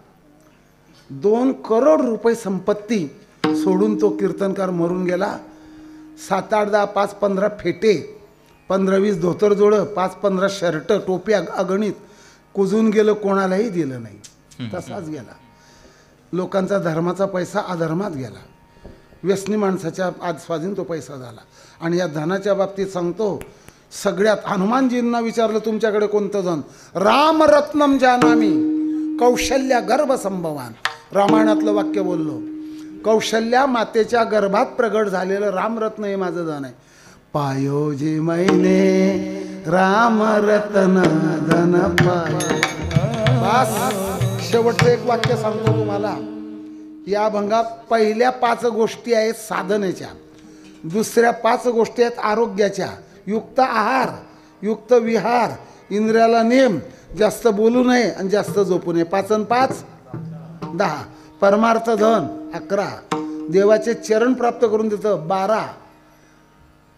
2 करोड रुपये संपत्ती सोडून तो कीर्तनकार मरून गेला. 7, 8, 10, 5, 15 फेटे, 15-20 धोतरजोडं, 5-15 शर्ट, टोप्या अगणित कुजून गेलं, कोणालाही दिलं नाही. तसाच गेला. लोकांचा धर्माचा पैसा अधर्मात गेला. व्यसनी माणसाच्या आस्वाधीन तो पैसा झाला. आणि या धनाच्या बाबतीत सांगतो, सगळ्यात हनुमानजींना विचारलं तुमच्याकडे कोणतं धन? रामरत्नम जानामी कौशल्या गर्भ संभवान. रामायणातलं वाक्य बोललो. कौशल्या मातेच्या गर्भात प्रगट झालेलं रामरत्न हे माझं धन आहे. पायोजी मैने रामरत्न धन पायो. बस, शेवटचं एक वाक्य सांगतो तुम्हाला. या भंगात पहिल्या 5 गोष्टी आहेत साधनेच्या, दुसऱ्या 5 गोष्टी आहेत आरोग्याच्या. युक्त आहार, युक्त विहार, इंद्रियाला नेम, जास्त बोलू नये आणि जास्त झोपू नये. 5 आणि 5 10. परमार्थ धन 11. देवाचे चरण प्राप्त करून देतं 12.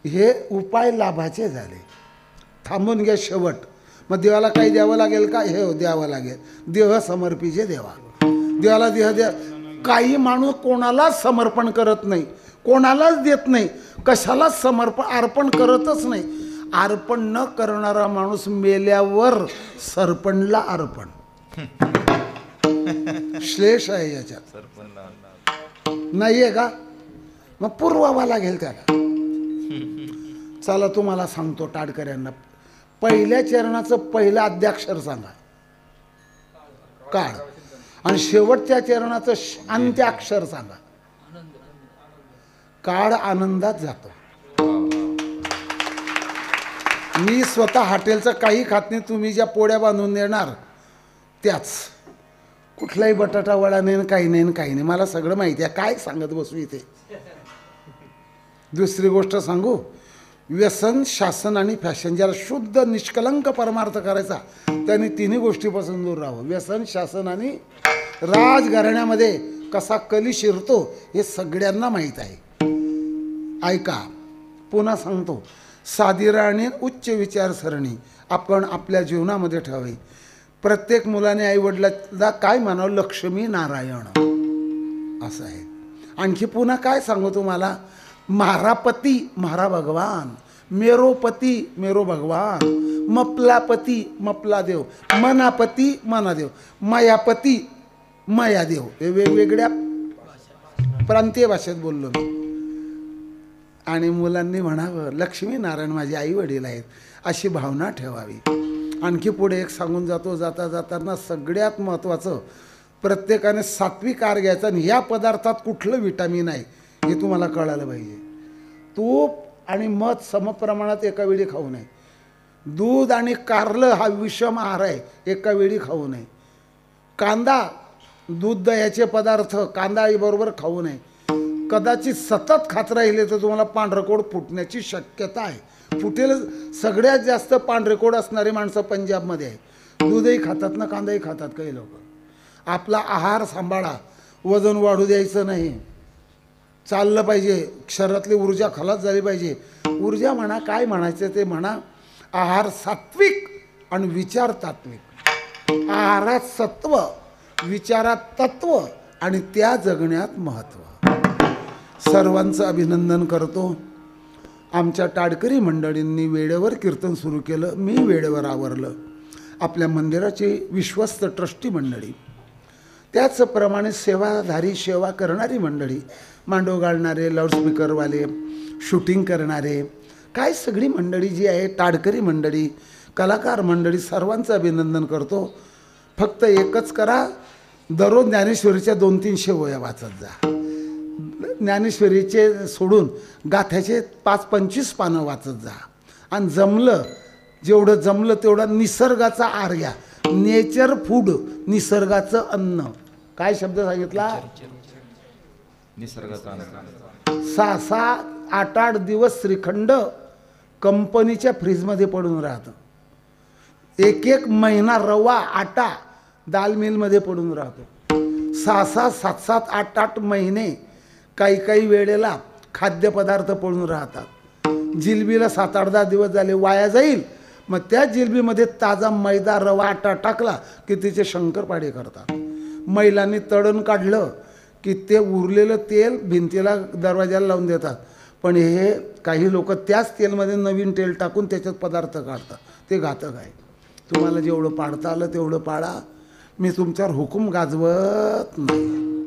हे उपाय लाभाचे झाले. थांबून घ्या शेवट. मग देवाला काही द्यावं लागेल का? हे द्यावं लागेल. देह समर्पिजे देवा. देवाला देह द्या. काही माणूस कोणालाच समर्पण करत नाही, कोणालाच देत नाही, कशालाच अर्पण करतच नाही. अर्पण न करणारा माणूस मेल्यावर सरपणला अर्पण. श्लेष आहे याच्यात, नाही आहे का? मग पुरवावा लागेल त्याला. चला तुम्हाला सांगतो टाडकऱ्यांना. पहिल्या चरणाचं पहिलं आद्याक्षर सांगा, काळ. आणि शेवटच्या चरणाचं अंत्याक्षर सांगा. काळ आनंदात जातो. मी स्वतः हॉटेलचं काही खात नाही. तुम्ही ज्या पोळ्या बांधून देणार त्याच. कुठलाही बटाटा वडा नाही, काही नाही, काही नाही. मला सगळं माहिती आहे. काय सांगत बसू इथे. दुसरी गोष्ट सांगू, व्यसन, शासन आणि फॅशन. ज्याला शुद्ध निष्कलंक परमार्थ करायचा त्यांनी 3 गोष्टीपासून दूर राहावं. व्यसन, शासन आणि राजघराण्यामध्ये कसा कली शिरतो हे सगळ्यांना माहीत आहे. ऐका, पुन्हा सांगतो. साधिरा आणि उच्च विचारसरणी आपण आपल्या जीवनामध्ये ठेवावी. प्रत्येक मुलाने आईवडिलांना काय म्हणावं? लक्ष्मी नारायण असं आहे. आणखी पुन्हा काय सांगू तुम्हाला? म्हारा पती म्हारा भगवान, मेरो पती मेरो भगवान, मपला पती मपला देव, मनापती मना देव, मायापती माया देव. हे वेगवेगळ्या प्रांतीय भाषेत बोललो मी. आणि मुलांनी म्हणावं लक्ष्मी नारायण माझे आई वडील आहेत अशी भावना ठेवावी. आणखी पुढे एक सांगून जातो. जाताना सगळ्यात महत्त्वाचं, प्रत्येकाने सात्विक आहार घ्यायचा. आणि ह्या पदार्थात कुठलं विटामिन आहे हे तुम्हाला कळालं पाहिजे. तूप आणि मध समप्रमाणात एका वेळी खाऊ नये. दूध आणि कारलं हा विषम आहार आहे, एका वेळी खाऊ नये. कांदा, दूध दह्याचे पदार्थ कांदा बरोबर खाऊ नये. कदाचित सतत खात राहिले तर तुम्हाला पांढरकोड फुटण्याची शक्यता आहे. फुटेल. सगळ्यात जास्त पांढरेकोड असणारी माणसं पंजाबमध्ये आहे. दूधही खातात ना, कांदाही खातात काही लोक. आपला आहार सांभाळा. वजन वाढू द्यायचं नाही. चाललं पाहिजे. शरीरातली ऊर्जा खलास झाली पाहिजे. ऊर्जा म्हणा, काय म्हणायचं ते म्हणा. आहार सात्विक आणि विचार तात्विक. आहारात सत्व, विचारात तत्व आणि त्या जगण्यात महत्त्व. सर्वांचं अभिनंदन करतो. आमच्या टाडकरी मंडळींनी वेळेवर कीर्तन सुरू केलं, मी वेळेवर आवरलं. आपल्या मंदिराची विश्वस्त ट्रस्टी मंडळी, त्याचप्रमाणे सेवाधारी सेवा करणारी मंडळी, मांडव घालणारे, लाऊडस्पीकरवाले, शूटिंग करणारे, काय सगळी मंडळी जी आहे, टाडकरी मंडळी, कलाकार मंडळी, सर्वांचं अभिनंदन करतो. फक्त एकच करा, दररोज ज्ञानेश्वरीच्या 200-300 ओव्या वाचत जा. ज्ञानेश्वरीचे सोडून गाथ्याचे 5-25 पानं वाचत जा. आणि जमलं, जेवढं जमलं तेवढा निसर्गाचा आहार घ्या. नेचर फूड, निसर्गाचं अन्न. काय शब्द सांगितला? निसर्गाचा अन्न. 6-6, 8-8 दिवस श्रीखंड कंपनीच्या फ्रीजमध्ये पडून राहतं. 1-1 महिना रवा आटा दाल मिलमध्ये पडून राहतो. 6-6, 7-7, 8-8 महिने काही वेळेला खाद्यपदार्थ पडून राहतात. जिलबीला 7-8-10 दिवस झाले, वाया जाईल. मग त्या जिलबीमध्ये ताजा मैदा, रवा, आटा टाकला की तिचे शंकरपाळे करतात. महिलांनी तळण काढलं की ते उरलेलं तेल भिंतीला, दरवाजाला लावून देतात. पण हे काही लोक त्याच तेलमध्ये नवीन तेल टाकून त्याच्यात पदार्थ काढतात. ते घातक आहे. तुम्हाला जेवढं पाळता आलं तेवढं पाळा. मी तुमच्यावर हुकूम गाजवत नाही.